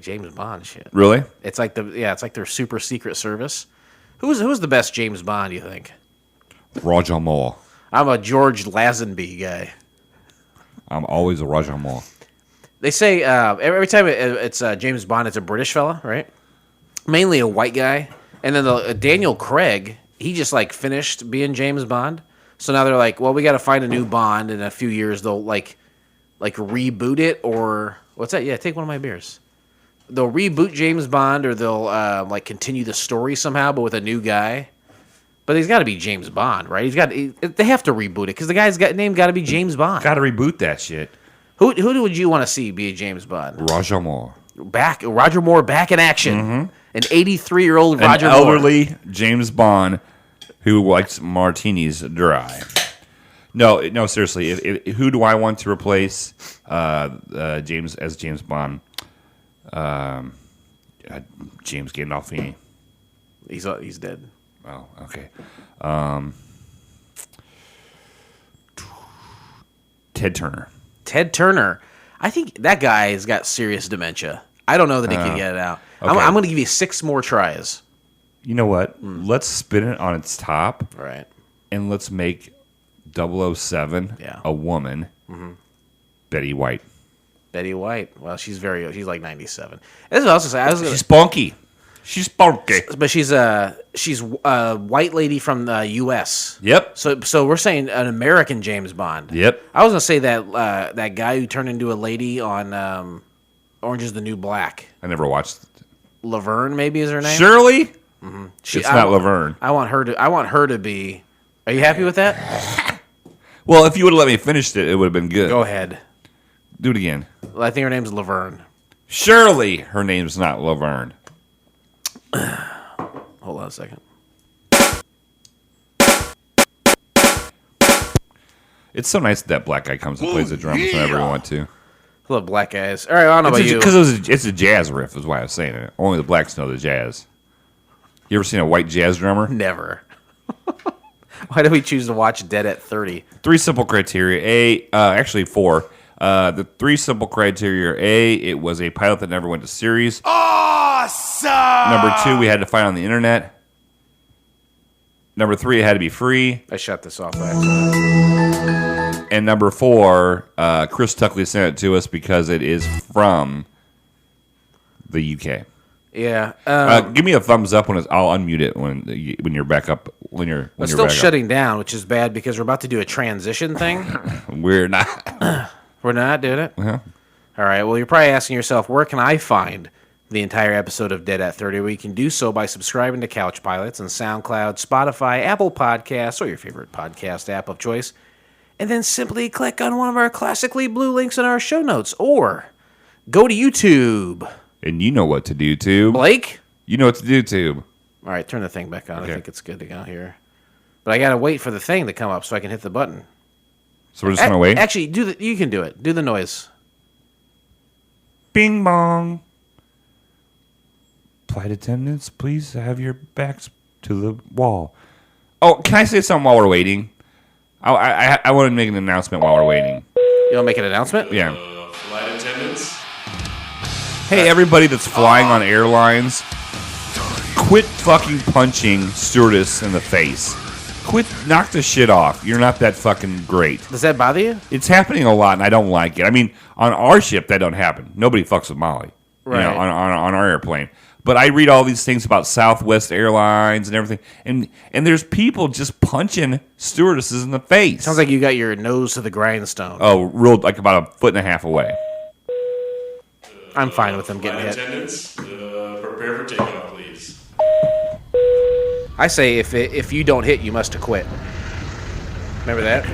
Speaker 1: James Bond shit.
Speaker 2: Really?
Speaker 1: It's like their super secret service. Who's the best James Bond, you think?
Speaker 2: Roger Moore.
Speaker 1: I'm a George Lazenby guy.
Speaker 2: I'm always a Roger Moore.
Speaker 1: They say every time it's James Bond, it's a British fella, right? Mainly a white guy. And then Daniel Craig, he just like finished being James Bond. So now they're like, well, we got to find a new Bond. In a few years, they'll like reboot it or what's that? Yeah, take one of my beers. They'll reboot James Bond or they'll like continue the story somehow, but with a new guy. But he's got to be James Bond, right? They have to reboot it because the guy's name got to be James Bond.
Speaker 2: Got to reboot that shit.
Speaker 1: Who would you want to see be a James Bond?
Speaker 2: Roger Moore.
Speaker 1: Roger Moore back in action.
Speaker 2: Mm-hmm.
Speaker 1: An 83-year-old Roger
Speaker 2: Moore. An elderly
Speaker 1: Moore.
Speaker 2: James Bond who likes martinis dry. No, seriously. Who do I want to replace James Bond? James Gandolfini.
Speaker 1: He's dead.
Speaker 2: Oh, okay. Ted Turner.
Speaker 1: Ted Turner. I think that guy has got serious dementia. I don't know that he can get it out. Okay. I'm going to give you 6 more tries.
Speaker 2: You know what? Let's spin it on its top.
Speaker 1: Right.
Speaker 2: And let's make 007 a woman. Mm-hmm. Betty White.
Speaker 1: Betty White. Well, she's like 97. This is what I was going to say.
Speaker 2: She's spunky. She's spunky.
Speaker 1: But she's a white lady from the U.S.
Speaker 2: Yep.
Speaker 1: So we're saying an American James Bond.
Speaker 2: Yep.
Speaker 1: I was going to say that guy who turned into a lady on Orange is the New Black.
Speaker 2: I never watched it.
Speaker 1: Laverne, maybe is her name.
Speaker 2: Shirley. Mm-hmm. It's not Laverne.
Speaker 1: I want her to be. Are you happy with that?
Speaker 2: Well, if you would have let me finish it, it would have been good.
Speaker 1: Go ahead.
Speaker 2: Do it again.
Speaker 1: Well, I think her name's Laverne.
Speaker 2: Shirley. Her name's not Laverne.
Speaker 1: Hold on a second.
Speaker 2: It's so nice that black guy comes and plays the drums whenever we want to.
Speaker 1: I love black guys. All right, I don't know about you.
Speaker 2: Because it's a jazz riff is why I was saying it. Only the blacks know the jazz. You ever seen a white jazz drummer?
Speaker 1: Never. Why did we choose to watch Dead at 30?
Speaker 2: 3 simple criteria. Actually 4. The 3 simple criteria. It was a pilot that never went to series.
Speaker 6: Awesome!
Speaker 2: Number 2, we had to find on the internet. Number 3, it had to be free.
Speaker 1: I shut this off by accident.
Speaker 2: And number 4, Chris Tuckley sent it to us because it is from the UK.
Speaker 1: Yeah.
Speaker 2: Give me a thumbs up when I'll unmute it when you're back up. It's
Speaker 1: still shutting down, which is bad because we're about to do a transition thing.
Speaker 2: We're not.
Speaker 1: We're not doing it?
Speaker 2: Uh-huh.
Speaker 1: All right. Well, you're probably asking yourself, where can I find the entire episode of Dead at 30? Well, you can do so by subscribing to Couch Pilots on SoundCloud, Spotify, Apple Podcasts, or your favorite podcast app of choice. And then simply click on one of our classically blue links in our show notes. Or go to YouTube.
Speaker 2: And you know what to do, Tube.
Speaker 1: Blake?
Speaker 2: You know what to do, Tube.
Speaker 1: All right, turn the thing back on.
Speaker 2: Okay.
Speaker 1: I think it's good to go here. But I got to wait for the thing to come up so I can hit the button.
Speaker 2: So we're just going to wait?
Speaker 1: Actually, you can do it. Do the noise.
Speaker 2: Bing bong. Flight attendants, please have your backs to the wall. Oh, can I say something while we're waiting? I want to make an announcement while we're waiting.
Speaker 1: You want to make an announcement?
Speaker 2: Yeah.
Speaker 6: Flight attendants.
Speaker 2: Hey, everybody that's flying on airlines, quit fucking punching stewardess in the face. Quit, knock the shit off. You're not that fucking great.
Speaker 1: Does that bother you?
Speaker 2: It's happening a lot, and I don't like it. I mean, on our ship, that don't happen. Nobody fucks with Molly,
Speaker 1: right?
Speaker 2: You know, on our airplane. But I read all these things about Southwest Airlines and everything, and there's people just punching stewardesses in the face.
Speaker 1: Sounds like you got your nose to the grindstone.
Speaker 2: Oh, real, like about a foot and a half away.
Speaker 1: I'm fine with them getting
Speaker 6: Flight
Speaker 1: hit.
Speaker 6: attendants, prepare for takeoff, please.
Speaker 1: I say if you don't hit, you must have quit. Remember that?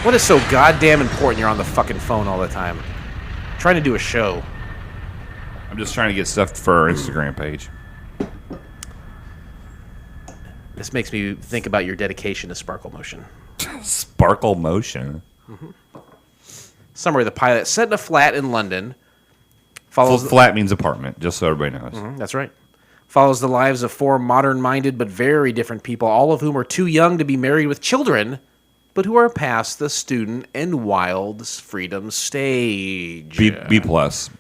Speaker 1: What is so goddamn important you're on the fucking phone all the time? Trying to do a show.
Speaker 2: I'm just trying to get stuff for our Instagram page.
Speaker 1: This makes me think about your dedication to Sparkle Motion.
Speaker 2: Sparkle Motion?
Speaker 1: Summary: the pilot set in a flat in London. Follows
Speaker 2: Flat means apartment, just so everybody knows.
Speaker 1: That's right. Follows the lives of 4 modern-minded but very different people, all of whom are too young to be married with children, but who are past the student and wild freedom stage.
Speaker 2: B plus.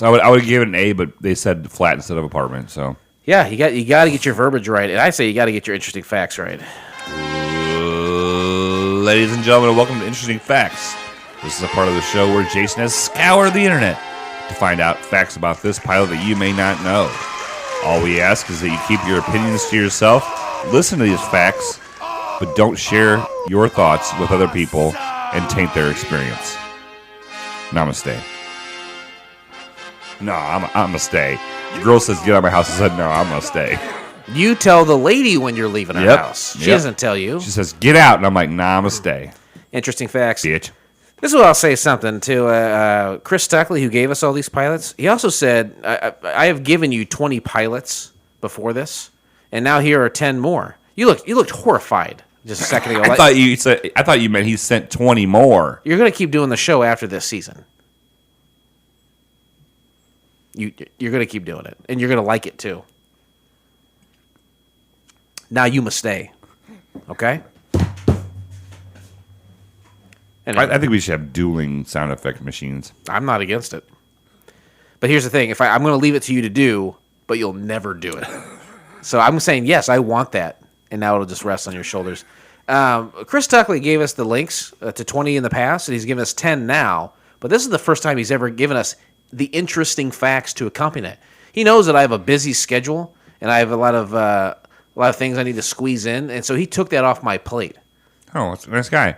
Speaker 2: I would give it an A, but they said flat instead of apartment. So
Speaker 1: yeah, you got to get your verbiage right, and I say you got to get your interesting facts right.
Speaker 2: Ladies and gentlemen, welcome to Interesting Facts. This is a part of the show where Jason has scoured the internet to find out facts about this pilot that you may not know. All we ask is that you keep your opinions to yourself, listen to these facts, but don't share your thoughts with other people and taint their experience. Namaste. No, I'm going to stay. The girl says, get out of my house. I said, no, I'm going to stay.
Speaker 1: You tell the lady when you're leaving her house. She doesn't tell you.
Speaker 2: She says, get out. And I'm like, nah, I'm going to stay.
Speaker 1: Interesting facts.
Speaker 2: Bitch.
Speaker 1: This is what I'll say something to Chris Tuckley, who gave us all these pilots. He also said, I have given you 20 pilots before this, and now here are 10 more. You looked horrified just a second ago.
Speaker 2: I thought you meant he sent 20 more.
Speaker 1: You're going to keep doing the show after this season. You're going to keep doing it, and you're going to like it too. Now you must stay. Okay? Anyway.
Speaker 2: I think we should have dueling sound effect machines.
Speaker 1: I'm not against it. But here's the thing. I'm going to leave it to you to do, but you'll never do it. So I'm saying, yes, I want that. And now it'll just rest on your shoulders. Chris Tuckley gave us the links to 20 in the past, and he's given us 10 now. But this is the first time he's ever given us the interesting facts to accompany it. He knows that I have a busy schedule, and I have a lot of things I need to squeeze in. And so he took that off my plate.
Speaker 2: Oh, that's a nice guy.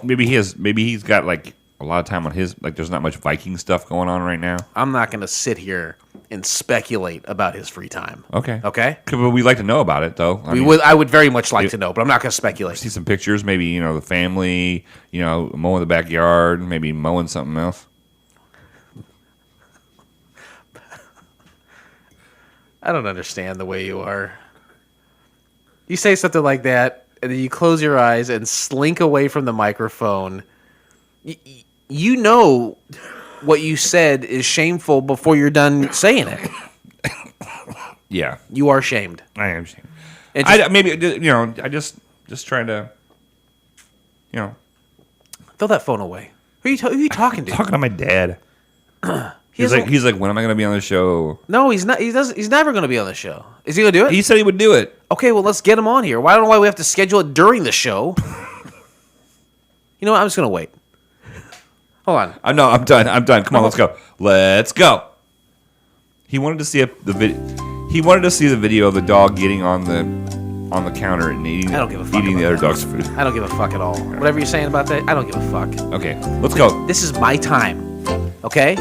Speaker 2: Maybe he's got like a lot of time on his, like there's not much Viking stuff going on right now.
Speaker 1: I'm not going to sit here and speculate about his free time.
Speaker 2: Okay.
Speaker 1: But
Speaker 2: we'd like to know about it though.
Speaker 1: I would very much like to know, but I'm not going to speculate.
Speaker 2: See some pictures, maybe, the family, mowing the backyard, maybe mowing something else.
Speaker 1: I don't understand the way you are. You say something like that, and then you close your eyes and slink away from the microphone. You know what you said is shameful before you're done saying it.
Speaker 2: Yeah.
Speaker 1: You are shamed.
Speaker 2: I am shamed.
Speaker 1: I
Speaker 2: just trying to,
Speaker 1: throw that phone away. Who are you talking to?
Speaker 2: Talking to my dad. He's like, when am I going to be on the show?
Speaker 1: No, he's not. He's never going to be on the show. Is he going to do it?
Speaker 2: He said he would do it.
Speaker 1: Okay, well, let's get him on here. I don't know why we have to schedule it during the show. You know what? I'm just going to wait. Hold on.
Speaker 2: I'm done. Come on, let's go. He wanted to see the video. He wanted to see the video of the dog getting on the counter and eating the other dog's food.
Speaker 1: I don't give a fuck at all. Whatever you're saying about that, I don't give a fuck.
Speaker 2: Okay, let's go.
Speaker 1: This is my time. Okay?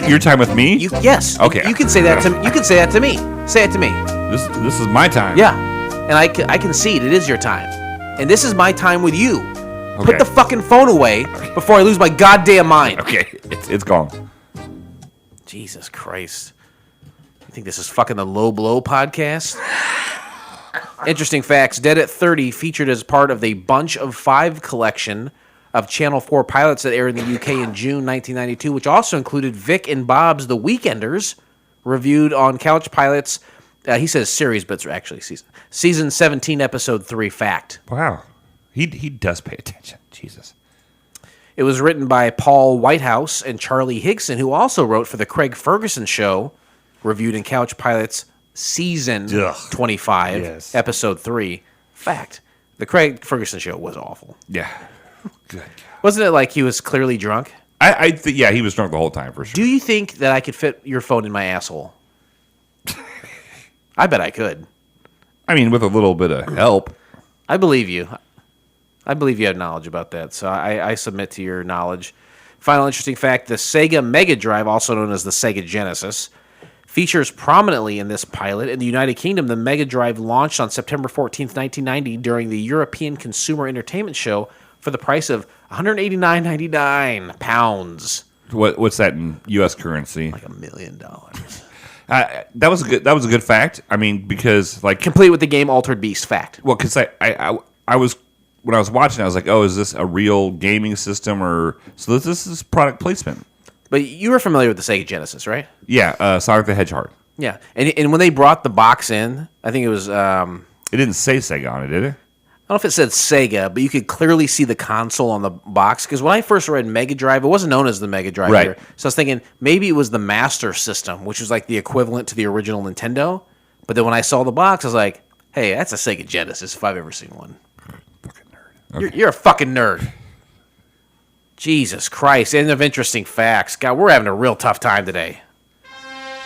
Speaker 2: Your time with me?
Speaker 1: Yes.
Speaker 2: Okay.
Speaker 1: You can say that to me. You can say that to me. Say it to me.
Speaker 2: This is my time.
Speaker 1: Yeah. And I concede it is your time. And this is my time with you.
Speaker 2: Okay.
Speaker 1: Put the fucking phone away before I lose my goddamn mind.
Speaker 2: Okay. It's gone.
Speaker 1: Jesus Christ. You think this is fucking the Low Blow podcast? Interesting facts. Dead at 30 featured as part of the Bunch of 5 collection of Channel 4 pilots that aired in the UK in June 1992, which also included Vic and Bob's The Weekenders, reviewed on Couch Pilots. He says series, but it's actually season 17, episode 3. Fact.
Speaker 2: Wow, he does pay attention. Jesus.
Speaker 1: It was written by Paul Whitehouse and Charlie Higson, who also wrote for the Craig Ferguson Show, reviewed in Couch Pilots season 25,
Speaker 2: yes.
Speaker 1: episode 3. Fact. The Craig Ferguson Show was awful.
Speaker 2: Yeah. Good.
Speaker 1: Wasn't it like he was clearly drunk?
Speaker 2: I think, yeah, he was drunk the whole time for sure.
Speaker 1: Do you think that I could fit your phone in my asshole? I bet I could.
Speaker 2: I mean, with a little bit of help.
Speaker 1: I believe you. I believe you have knowledge about that, so I submit to your knowledge. Final interesting fact, the Sega Mega Drive, also known as the Sega Genesis, features prominently in this pilot. In the United Kingdom, the Mega Drive launched on September 14th, 1990 during the European Consumer Entertainment Show for the price of £189.99.
Speaker 2: What's that in U.S. currency?
Speaker 1: Like $1 million.
Speaker 2: That was a good fact. I mean, because like
Speaker 1: Complete with the game Altered Beast fact.
Speaker 2: well, because I was when I was watching, I was like, oh, is this a real gaming system or so? This is product placement.
Speaker 1: But you were familiar with the Sega Genesis, right?
Speaker 2: Yeah, Sonic the Hedgehog.
Speaker 1: Yeah, and when they brought the box in, I think it was
Speaker 2: It didn't say Sega on it, did it?
Speaker 1: I don't know if it said Sega, but you could clearly see the console on the box. Because when I first read Mega Drive, it wasn't known as the Mega Drive
Speaker 2: Right.
Speaker 1: here. So I was thinking maybe it was the Master System, which was like the equivalent to the original Nintendo. But then when I saw the box, I was like, hey, that's a Sega Genesis if I've ever seen one.
Speaker 2: Fucking nerd. Okay.
Speaker 1: You're a fucking nerd. Jesus Christ. End of interesting facts. God, we're having a real tough time today.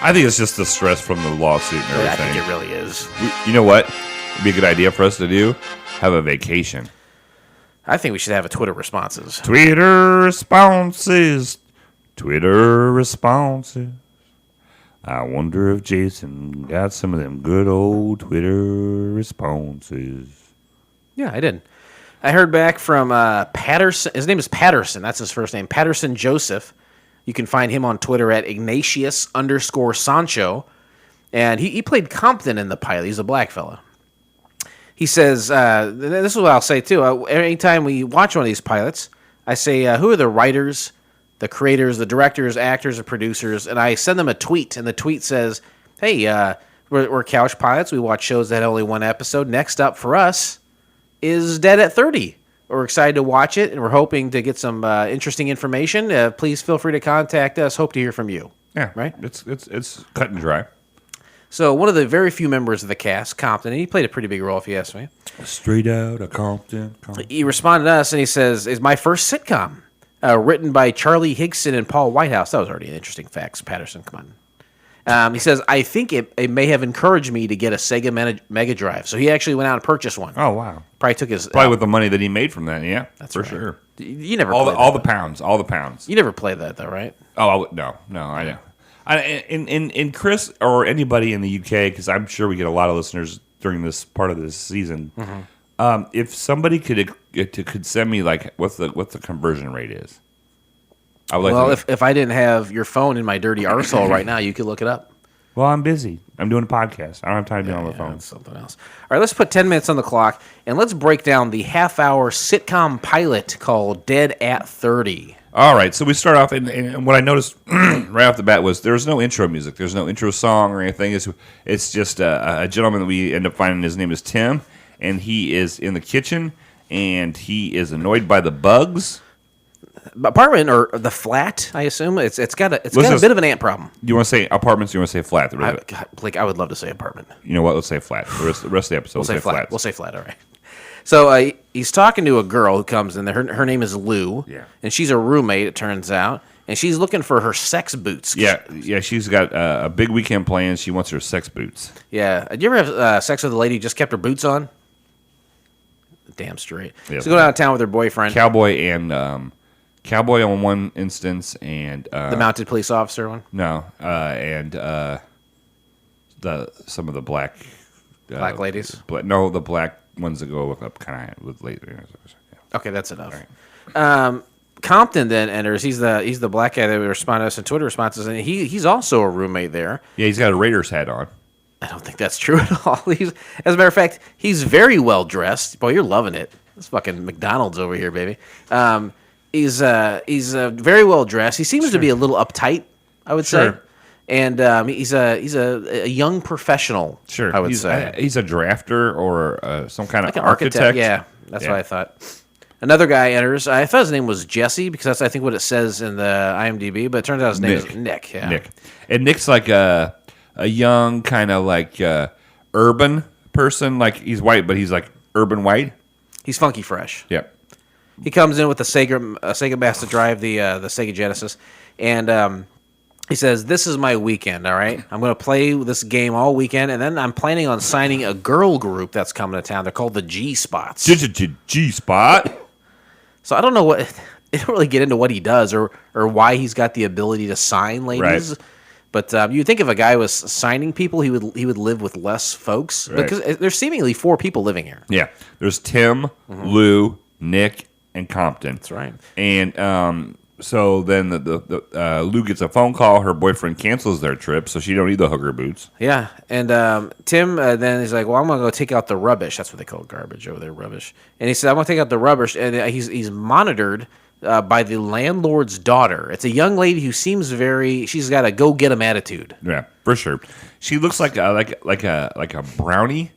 Speaker 2: I think it's just the stress from the lawsuit and
Speaker 1: I
Speaker 2: everything.
Speaker 1: think it really is.
Speaker 2: You know what? It'd be a good idea for us to do? Have a vacation.
Speaker 1: I think we should have a Twitter responses.
Speaker 2: Twitter responses. Twitter responses. I wonder if Jason got some of them good old Twitter responses.
Speaker 1: Yeah, I did. I heard back from Patterson. His name is Patterson. That's his first name. Patterson Joseph. You can find him on Twitter at Ignatius_Sancho. And he played Compton in the pilot. He's a black fella. He says, this is what I'll say too. Anytime we watch one of these pilots, I say, who are the writers, the creators, the directors, actors, and producers? And I send them a tweet. And the tweet says, hey, we're Couch Pilots. We watch shows that had only one episode. Next up for us is Dead at 30. We're excited to watch it, and we're hoping to get some interesting information. Please feel free to contact us. Hope to hear from you.
Speaker 2: Yeah,
Speaker 1: right.
Speaker 2: It's cut and dry.
Speaker 1: So one of the very few members of the cast, Compton, and he played a pretty big role, if you ask me.
Speaker 2: Straight out of Compton.
Speaker 1: He responded to us, and he says, "Is my first sitcom, written by Charlie Higson and Paul Whitehouse." That was already an interesting fact, Patterson. Come on. He says, "I think it may have encouraged me to get a Sega Mega Drive." So he actually went out and purchased one.
Speaker 2: Oh wow!
Speaker 1: Probably took his
Speaker 2: with the money that he made from that. Yeah, that's for sure.
Speaker 1: You never
Speaker 2: all the pounds. You
Speaker 1: never played that though, right?
Speaker 2: Oh no, I know. In Chris or anybody in the UK, because I'm sure we get a lot of listeners during this part of this season. Mm-hmm. If somebody could send me like what the conversion rate is, I would like.
Speaker 1: If I didn't have your phone in my dirty arsehole right now, you could look it up.
Speaker 2: Well, I'm busy. I'm doing a podcast. I don't have time to be on the phone.
Speaker 1: That's something else. All right, let's put 10 minutes on the clock and let's break down the half-hour sitcom pilot called Dead at 30.
Speaker 2: All right, so we start off, and what I noticed right off the bat was there's no intro music. There's no intro song or anything. It's just a gentleman that we end up finding. His name is Tim, and he is in the kitchen, and he is annoyed by the bugs.
Speaker 1: Apartment or the flat, I assume. It's got a bit of an ant problem.
Speaker 2: Do you want to say apartments? Or do you want to say flat?
Speaker 1: I would love to say apartment.
Speaker 2: You know what? Let's say flat. The rest of the episode, we'll say flat.
Speaker 1: We'll say flat, all right. So he's talking to a girl who comes in there. Her name is Lou, and she's a roommate, it turns out, and she's looking for her sex boots.
Speaker 2: Yeah, she's got a big weekend planned. She wants her sex boots.
Speaker 1: Yeah. Did you ever have sex with a lady who just kept her boots on? Damn straight.
Speaker 2: Yeah,
Speaker 1: so going out of town with her boyfriend.
Speaker 2: Cowboy on one instance, and
Speaker 1: the mounted police officer one?
Speaker 2: No, and some of the black
Speaker 1: ladies?
Speaker 2: The black ones that go up kind of with later.
Speaker 1: Okay, that's enough. Right. Compton then enters. He's the black guy that responded to us in Twitter responses, and he's also a roommate there.
Speaker 2: Yeah, he's got a Raiders hat on.
Speaker 1: I don't think that's true at all. As a matter of fact, he's very well dressed. Boy, you're loving it. It's fucking McDonald's over here, baby. He's very well dressed. He seems to be a little uptight, I would say. And he's a young professional.
Speaker 2: Sure,
Speaker 1: I would say
Speaker 2: he's a drafter or some kind of
Speaker 1: an
Speaker 2: architect.
Speaker 1: Yeah, that's what I thought. Another guy enters. I thought his name was Jesse because that's I think what it says in the IMDb, but it turns out his name is Nick. Yeah.
Speaker 2: Nick, and Nick's like a young kind of like urban person. Like he's white, but he's like urban white.
Speaker 1: He's funky fresh.
Speaker 2: Yep.
Speaker 1: He comes in with a Sega Master Drive, the Sega Genesis, and he says, "This is my weekend. All right, I'm going to play this game all weekend, and then I'm planning on signing a girl group that's coming to town. They're called the G Spots.
Speaker 2: G Spot.
Speaker 1: So I don't know what. They don't really get into what he does or why he's got the ability to sign ladies.
Speaker 2: Right.
Speaker 1: But you'd think if a guy was signing people, he would live with less folks because there's seemingly 4 people living here.
Speaker 2: Yeah, there's Tim, Lou, Nick, and Compton.
Speaker 1: That's right.
Speaker 2: And so then the Lou gets a phone call. Her boyfriend cancels their trip, so she don't need the hooker boots.
Speaker 1: Yeah, and Tim then he's like, "Well, I'm gonna go take out the rubbish." That's what they call garbage over there, rubbish. And he said, "I'm gonna take out the rubbish," and he's monitored by the landlord's daughter. It's a young lady who seems she's got a go get 'em attitude.
Speaker 2: Yeah, for sure. She looks like a brownie.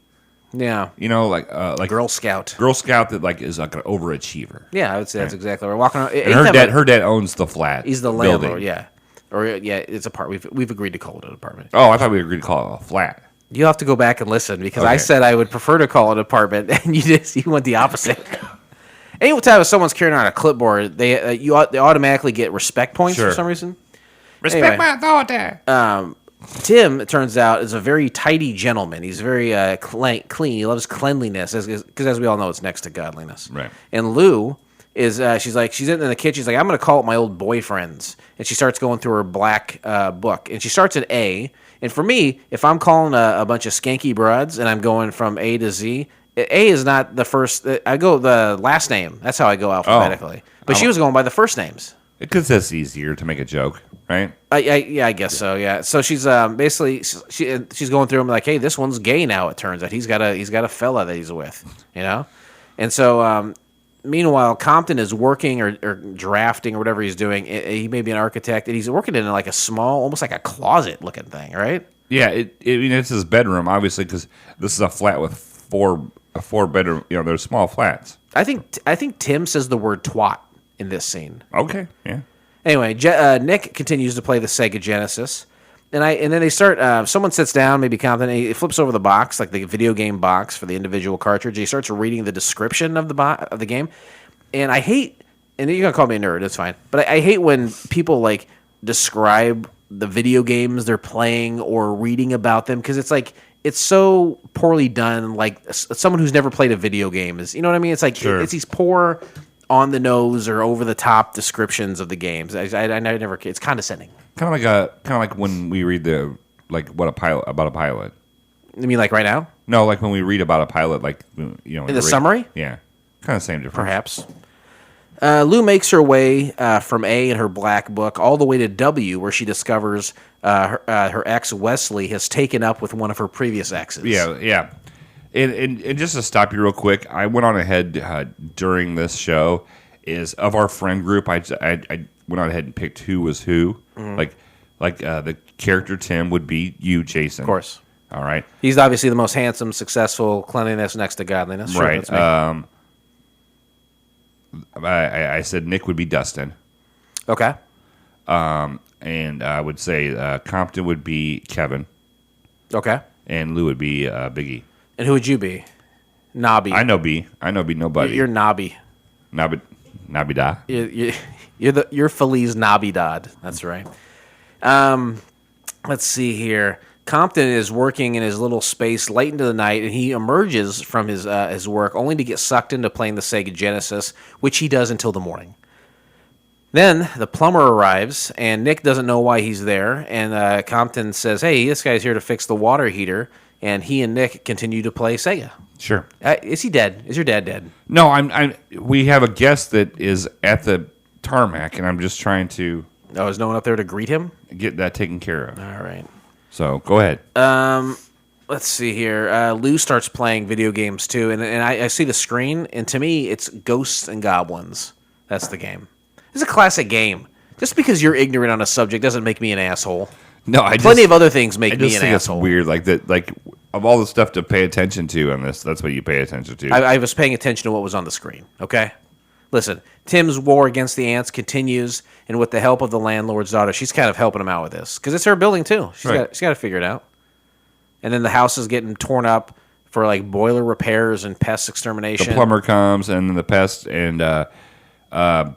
Speaker 1: Yeah,
Speaker 2: like
Speaker 1: Girl Scout.
Speaker 2: Girl Scout that like is like an overachiever.
Speaker 1: Yeah, I would say that's exactly right. Walking around,
Speaker 2: And her dad owns the flat.
Speaker 1: He's the
Speaker 2: building.
Speaker 1: landlord. Yeah, or it's a part. We've agreed to call it an apartment.
Speaker 2: Oh, I thought we agreed to call it a flat.
Speaker 1: You'll have to go back and listen because I
Speaker 2: Okay.
Speaker 1: said I would prefer to call it an apartment, and you went the opposite. Anytime someone's carrying around a clipboard, they automatically get respect points for some reason.
Speaker 2: Respect my authority.
Speaker 1: Tim, it turns out, is a very tidy gentleman. He's very clean. He loves cleanliness, because as we all know, it's next to godliness.
Speaker 2: Right.
Speaker 1: And Lou is she's in the kitchen. She's like, I'm going to call up my old boyfriends, and she starts going through her black book, and she starts at A. And for me, if I'm calling a bunch of skanky broads and I'm going from A to Z, A is not the first. I go the last name. That's how I go alphabetically. But she was going by the first names.
Speaker 2: Because that's easier to make a joke, right?
Speaker 1: I guess so. Yeah. So she's basically she's going through them like, hey, this one's gay now. It turns out he's got a fella that he's with, And so meanwhile, Compton is working or drafting or whatever he's doing. He may be an architect, and he's working in like a small, almost like a closet looking thing, right?
Speaker 2: Yeah. It's his bedroom, obviously, because this is a flat with a 4 bedroom. They're small flats.
Speaker 1: I think Tim says the word twat in this scene.
Speaker 2: Okay. Yeah.
Speaker 1: Anyway, Nick continues to play the Sega Genesis, and then they start. Someone sits down, maybe Compton. He flips over the box, like the video game box for the individual cartridge. He starts reading the description of the game, and I hate. And you're gonna call me a nerd. It's fine, but I hate when people like describe the video games they're playing or reading about them because it's like it's so poorly done. Like someone who's never played a video game is, you know what I mean? It's like it's these poor, on the nose or over the top descriptions of the games. I never. It's condescending.
Speaker 2: Kind of like when we read about a pilot.
Speaker 1: You mean like right now?
Speaker 2: No, like when we read about a pilot, like
Speaker 1: in the summary.
Speaker 2: Yeah, kind of same difference.
Speaker 1: Perhaps. Lou makes her way from A in her black book all the way to W, where she discovers her ex Wesley has taken up with one of her previous exes.
Speaker 2: Yeah. And just to stop you real quick, I went on ahead during this show. Is of our friend group, I went on ahead and picked who was who. Mm-hmm. Like the character Tim would be you, Jason.
Speaker 1: Of course.
Speaker 2: All right.
Speaker 1: He's obviously the most handsome, successly cleanliness next to godliness. Sure,
Speaker 2: right. I said Nick would be Dustin.
Speaker 1: Okay.
Speaker 2: And I would say Compton would be Kevin.
Speaker 1: Okay.
Speaker 2: And Lou would be Biggie.
Speaker 1: And who would you be? Nobby.
Speaker 2: I know B. Nobody.
Speaker 1: You're Nobby.
Speaker 2: Nobby da.
Speaker 1: You're Feliz Navidad. That's right. Let's see here. Compton is working in his little space late into the night, and he emerges from his work only to get sucked into playing the Sega Genesis, which he does until the morning. Then the plumber arrives, and Nick doesn't know why he's there, and Compton says, hey, this guy's here to fix the water heater, and he and Nick continue to play Sega.
Speaker 2: Sure.
Speaker 1: Is he dead? Is your dad dead?
Speaker 2: No, we have a guest that is at the tarmac, and I'm just trying to...
Speaker 1: Oh, is no one up there to greet him?
Speaker 2: Get that taken care of.
Speaker 1: All right.
Speaker 2: So, go ahead.
Speaker 1: let's see here. Lou starts playing video games too, and I see the screen, and to me, it's Ghosts and Goblins. That's the game. It's a classic game. Just because you're ignorant on a subject doesn't make me an asshole.
Speaker 2: No,
Speaker 1: Plenty of other things make me an asshole.
Speaker 2: It's weird, like that. Like of all the stuff to pay attention to on this, that's what you pay attention to.
Speaker 1: I was paying attention to what was on the screen. Okay, listen. Tim's war against the ants continues, and with the help of the landlord's daughter, she's kind of helping him out with this because it's her building too. She's got to figure it out. And then the house is getting torn up for like boiler repairs and pest extermination.
Speaker 2: The plumber comes, and then the pest, and and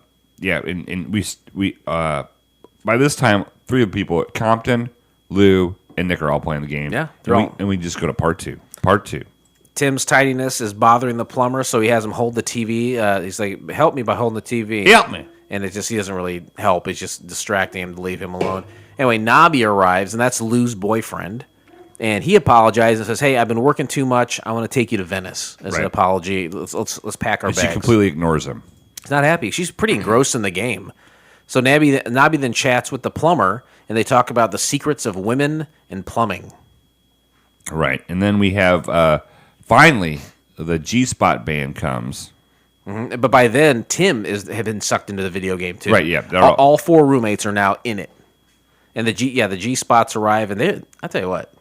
Speaker 2: we by this time, 3 of the people, Compton, Lou, and Nick are all playing the game.
Speaker 1: Yeah,
Speaker 2: and we just go to part two. Part 2.
Speaker 1: Tim's tidiness is bothering the plumber, so he has him hold the TV. He's like, "Help me by holding the TV."
Speaker 2: Help me.
Speaker 1: And he doesn't really help. It's just distracting him to leave him alone. Anyway, Nobby arrives, and that's Lou's boyfriend. And he apologizes and says, "Hey, I've been working too much. I want to take you to Venice as an apology. Let's pack our bags."
Speaker 2: She completely ignores him.
Speaker 1: He's not happy. She's pretty engrossed in the game. So Nobby then chats with the plumber, and they talk about the secrets of women and plumbing.
Speaker 2: Right, and then we have finally the G-Spot band comes.
Speaker 1: Mm-hmm. But by then, Tim had been sucked into the video game too.
Speaker 2: Right, yeah.
Speaker 1: All 4 roommates are now in it, and the G-Spots arrive, and I tell you what,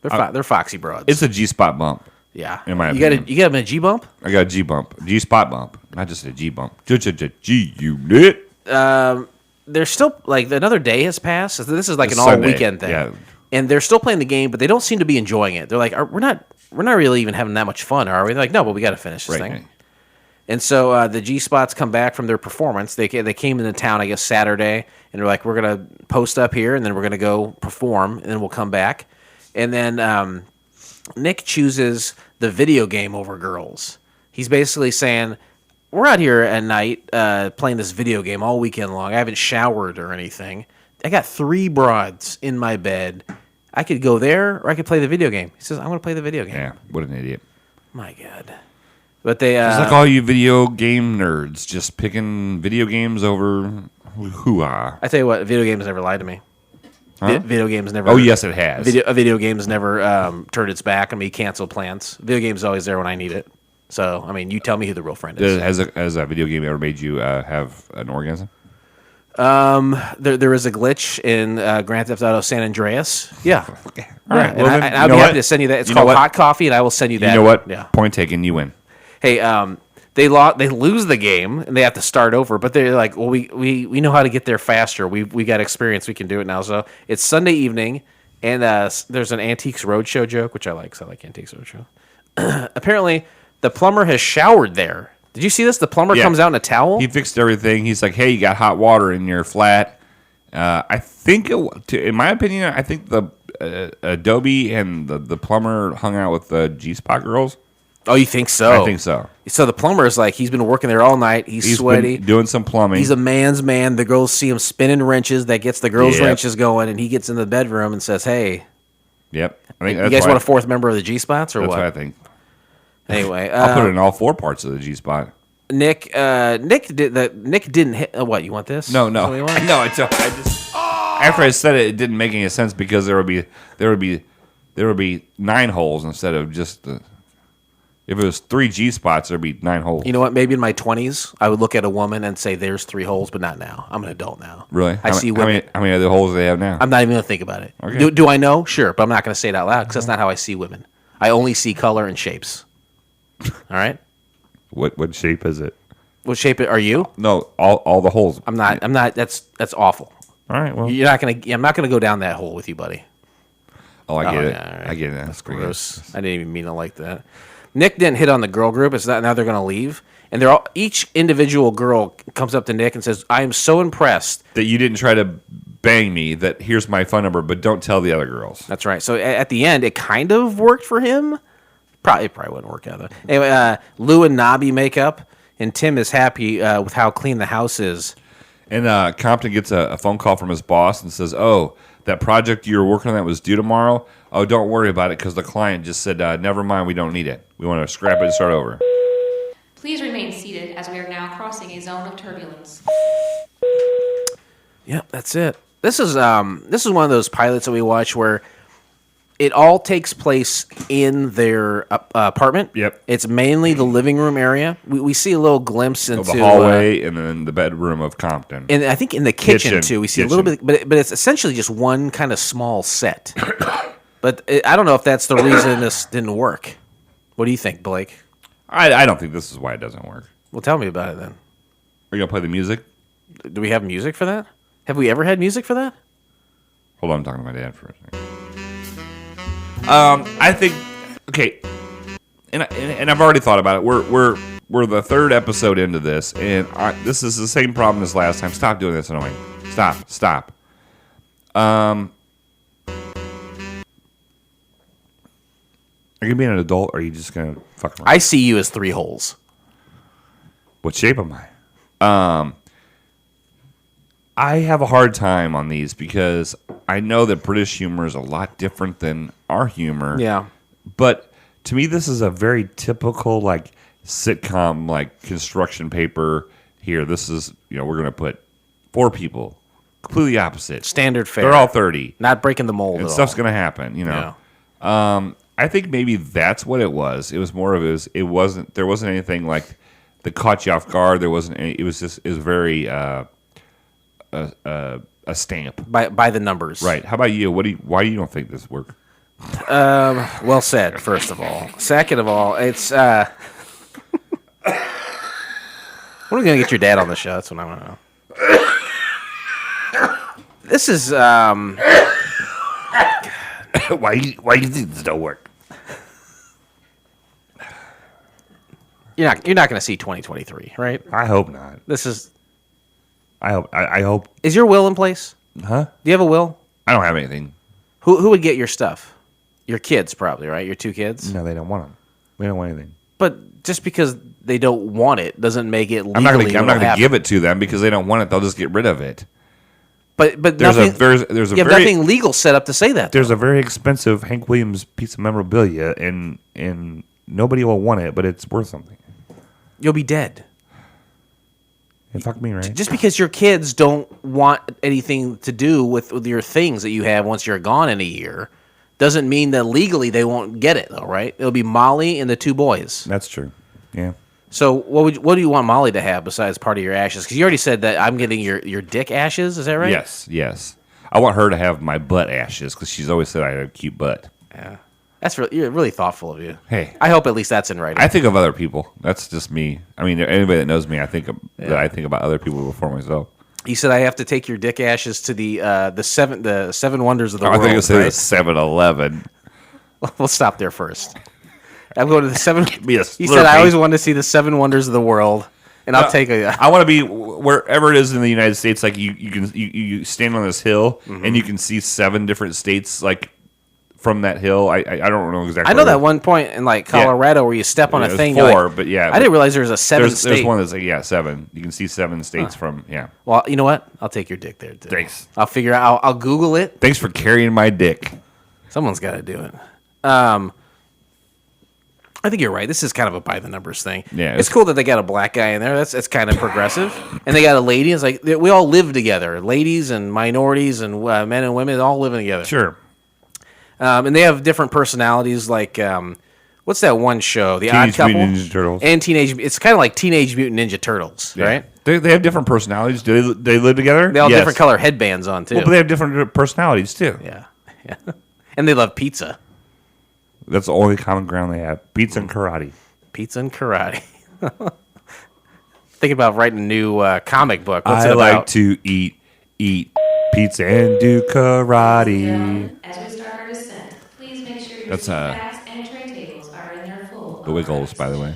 Speaker 1: they're foxy broads.
Speaker 2: It's a G-Spot bump.
Speaker 1: Yeah,
Speaker 2: in my opinion.
Speaker 1: You got him in a G bump.
Speaker 2: I got a G bump, G-Spot bump, not just a G bump. G unit.
Speaker 1: They're still like another day has passed. This is like an
Speaker 2: Sunday,
Speaker 1: all weekend thing,
Speaker 2: yeah.
Speaker 1: And they're still playing the game, but they don't seem to be enjoying it. They're like, we're not really even having that much fun, are we? They're like, no, but we got to finish this thing. And so the G-Spots come back from their performance. They came into town, I guess, Saturday, and they're like, we're going to post up here, and then we're going to go perform, and then we'll come back. And then Nick chooses the video game over girls. He's basically saying, we're out here at night playing this video game all weekend long. I haven't showered or anything. I got 3 broads in my bed. I could go there, or I could play the video game. He says, I'm going to play the video game.
Speaker 2: Yeah, what an idiot.
Speaker 1: My God. But they
Speaker 2: it's like all you video game nerds just picking video games over hoo-ha.
Speaker 1: I tell you what, video games never lied to me.
Speaker 2: Huh?
Speaker 1: Video games never.
Speaker 2: Oh yes, it has.
Speaker 1: Video games never turned its back on me. Canceled plans. Video games always there when I need it. So I mean, you tell me who the real friend is.
Speaker 2: Has a video game ever made you have an orgasm?
Speaker 1: There is a glitch in Grand Theft Auto San Andreas. Yeah.
Speaker 2: Okay. All right.
Speaker 1: Well, I'll be happy to send you that. It's called Hot Coffee, and I will send you that.
Speaker 2: You know what?
Speaker 1: Yeah.
Speaker 2: Point taken. You win.
Speaker 1: Hey, they lose the game and they have to start over, but they're like, well, we know how to get there faster. We got experience. We can do it now. So it's Sunday evening, and there's an Antiques Roadshow joke, which I like. So I like Antiques Roadshow. Apparently, the plumber has showered there. Did you see this? The plumber comes out in a towel.
Speaker 2: He fixed everything. He's like, hey, you got hot water in your flat. I think, in my opinion, I think the Adobe and the plumber hung out with the G-Spot girls.
Speaker 1: Oh, you think so?
Speaker 2: I think so.
Speaker 1: So the plumber is like, he's been working there all night. He's sweaty.
Speaker 2: Been doing some plumbing.
Speaker 1: He's a man's man. The girls see him spinning wrenches. That gets the girls' wrenches going, and he gets in the bedroom and says, hey.
Speaker 2: Yep. I think
Speaker 1: you guys want a 4th member of the G-Spots or
Speaker 2: that's
Speaker 1: what?
Speaker 2: That's what I think.
Speaker 1: Anyway.
Speaker 2: I'll put it in all 4 parts of the G-Spot.
Speaker 1: Nick didn't hit. What, you want this?
Speaker 2: No. No, I just after I said it didn't make any sense because there would be 9 holes instead of just the. If it was 3 G-Spots, there'd be 9 holes.
Speaker 1: You know what? Maybe in my 20s, I would look at a woman and say, "There's 3 holes," but not now. I'm an adult now.
Speaker 2: Really?
Speaker 1: I see women.
Speaker 2: How many other holes do they have now?
Speaker 1: I'm not even going to think about it.
Speaker 2: Okay.
Speaker 1: Do I know? Sure, but I'm not going to say it out loud because that's not how I see women. I only see color and shapes. All right.
Speaker 2: What shape is it?
Speaker 1: What shape are you?
Speaker 2: No, all the holes.
Speaker 1: I'm not. That's awful.
Speaker 2: All right. Well,
Speaker 1: you're not gonna. I'm not gonna go down that hole with you, buddy.
Speaker 2: Oh, I get it.
Speaker 1: Yeah, right.
Speaker 2: I get it. That's
Speaker 1: gross. I didn't even mean it like that. Nick didn't hit on the girl group. It's not. Now they're gonna leave, and they're all. Each individual girl comes up to Nick and says, "I am so impressed
Speaker 2: that you didn't try to bang me. That here's my phone number, but don't tell the other girls."
Speaker 1: That's right. So at the end, it kind of worked for him. It probably wouldn't work out though. Anyway, Lou and Nobby make up, and Tim is happy with how clean the house is.
Speaker 2: And Compton gets a phone call from his boss and says, "Oh, that project you were working on that was due tomorrow. Oh, don't worry about it because the client just said, never mind, we don't need it. We want to scrap it and start over."
Speaker 3: Please remain seated as we are now crossing a zone of turbulence.
Speaker 1: Yep, that's it. This is one of those pilots that we watch where It all takes place in their apartment.
Speaker 2: Yep.
Speaker 1: It's mainly the living room area. We see a little glimpse into
Speaker 2: the hallway and then the bedroom of Compton.
Speaker 1: and I think in the kitchen too. We see a little bit, but it's essentially just one kind of small set. But I don't know if that's the reason this didn't work. What do you think, Blake?
Speaker 2: I don't think this is why it doesn't work.
Speaker 1: Well, tell me about it then.
Speaker 2: Are you gonna play the music?
Speaker 1: Do we have music for that? Have we ever had music for that?
Speaker 2: Hold on, I'm talking to my dad for a second. I think okay, and I've already thought about it. We're the third episode into this, and this is the same problem as last time. Stop doing this, annoying. Stop. Are you gonna be an adult, or are you just gonna fuck around?
Speaker 1: I see you as 3 holes.
Speaker 2: What shape am I? I have a hard time on these because I know that British humor is a lot different than our humor.
Speaker 1: Yeah.
Speaker 2: But to me, this is a very typical like sitcom, like construction paper. Here, this is we're going to put 4 people, completely opposite,
Speaker 1: Standard fare.
Speaker 2: They're all 30,
Speaker 1: Not breaking the mold.
Speaker 2: and
Speaker 1: at
Speaker 2: stuff's
Speaker 1: all.
Speaker 2: going to happen.
Speaker 1: Yeah.
Speaker 2: I think maybe that's what it was. It was more of it wasn't. There wasn't anything like that caught you off guard. There wasn't. It was very. A stamp
Speaker 1: By the numbers.
Speaker 2: right. How about you? Why you don't think this work?
Speaker 1: Well said, first of all. Second of all, it's when are we going to get your dad on the show? That's what I want to know. This is
Speaker 2: why you think this don't work?
Speaker 1: you're not going to see 2023, right?
Speaker 2: I hope not.
Speaker 1: This is
Speaker 2: I hope.
Speaker 1: Is your will in place?
Speaker 2: Huh?
Speaker 1: Do you have a will?
Speaker 2: I don't have anything.
Speaker 1: Who would get your stuff? Your kids, probably, right? Your 2 kids.
Speaker 2: No, they don't want them. We don't want anything.
Speaker 1: But just because they don't want it doesn't make it legally.
Speaker 2: I'm not going to
Speaker 1: happen.
Speaker 2: give it to them because they don't want it. They'll just get rid of it.
Speaker 1: But
Speaker 2: There's
Speaker 1: nothing,
Speaker 2: there's a
Speaker 1: you have
Speaker 2: very
Speaker 1: nothing legal set up to say that.
Speaker 2: there's a very expensive Hank Williams piece of memorabilia and nobody will want it, but it's worth something.
Speaker 1: You'll be dead.
Speaker 2: Hey, fuck me, right?
Speaker 1: Just because your kids don't want anything to do with your things that you have once you're gone in a year, doesn't mean that legally they won't get it, though, right? It'll be Molly and the 2 boys.
Speaker 2: That's true. Yeah.
Speaker 1: So what do you want Molly to have besides part of your ashes? Because you already said that I'm getting your dick ashes. Is that right?
Speaker 2: Yes. I want her to have my butt ashes because she's always said I had a cute butt.
Speaker 1: Yeah. You're really thoughtful of you.
Speaker 2: Hey.
Speaker 1: I hope at least that's in writing.
Speaker 2: I think of other people. That's just me. I mean, anybody that knows me, I think about other people before myself.
Speaker 1: You said I have to take your dick ashes to the seven wonders of the world.
Speaker 2: I think it said
Speaker 1: right?
Speaker 2: 7-Eleven.
Speaker 1: We'll stop there first. I'm going to the 7.
Speaker 2: Be a
Speaker 1: He said I
Speaker 2: Slurpee.
Speaker 1: always wanted to see the 7 wonders of the world, and I'll take a.
Speaker 2: I want to be wherever it is in the United States. Like you stand on this hill and you can see 7 different states like from that hill. I don't know exactly.
Speaker 1: I know that one point in like Colorado where you step on a
Speaker 2: it was
Speaker 1: thing.
Speaker 2: 4,
Speaker 1: you're like,
Speaker 2: but yeah,
Speaker 1: I didn't realize there was a 7 state.
Speaker 2: There's one that's like 7. You can see 7 states from
Speaker 1: Well, you know what? I'll take your dick there too.
Speaker 2: Thanks.
Speaker 1: I'll figure out. I'll Google it.
Speaker 2: Thanks for carrying my dick.
Speaker 1: Someone's got to do it. I think you're right. This is kind of a by the numbers thing.
Speaker 2: Yeah,
Speaker 1: it's cool that they got a black guy in there. That's kind of progressive. And they got a lady. It's like we all live together. Ladies and minorities and men and women all living together.
Speaker 2: Sure.
Speaker 1: And they have different personalities. Like what's that one show? The Odd
Speaker 2: Teenage
Speaker 1: Couple
Speaker 2: Mutant Ninja Turtles.
Speaker 1: and It's kind of like Teenage Mutant Ninja Turtles, right?
Speaker 2: They have different personalities. Do they live together?
Speaker 1: They all have
Speaker 2: Yes.
Speaker 1: different color headbands on too.
Speaker 2: Well, but they have different personalities too.
Speaker 1: Yeah. And they love pizza.
Speaker 2: That's the only common ground they have. Pizza and karate.
Speaker 1: Pizza and karate. Thinking about writing a new comic book. What's
Speaker 2: I
Speaker 1: it
Speaker 2: like
Speaker 1: about?
Speaker 2: to eat pizza and do karate.
Speaker 3: Gentlemen, as we start our descent, please make sure your
Speaker 2: That's,
Speaker 3: seat backs and tray tables are in their full.
Speaker 2: The Wiggles, by the way.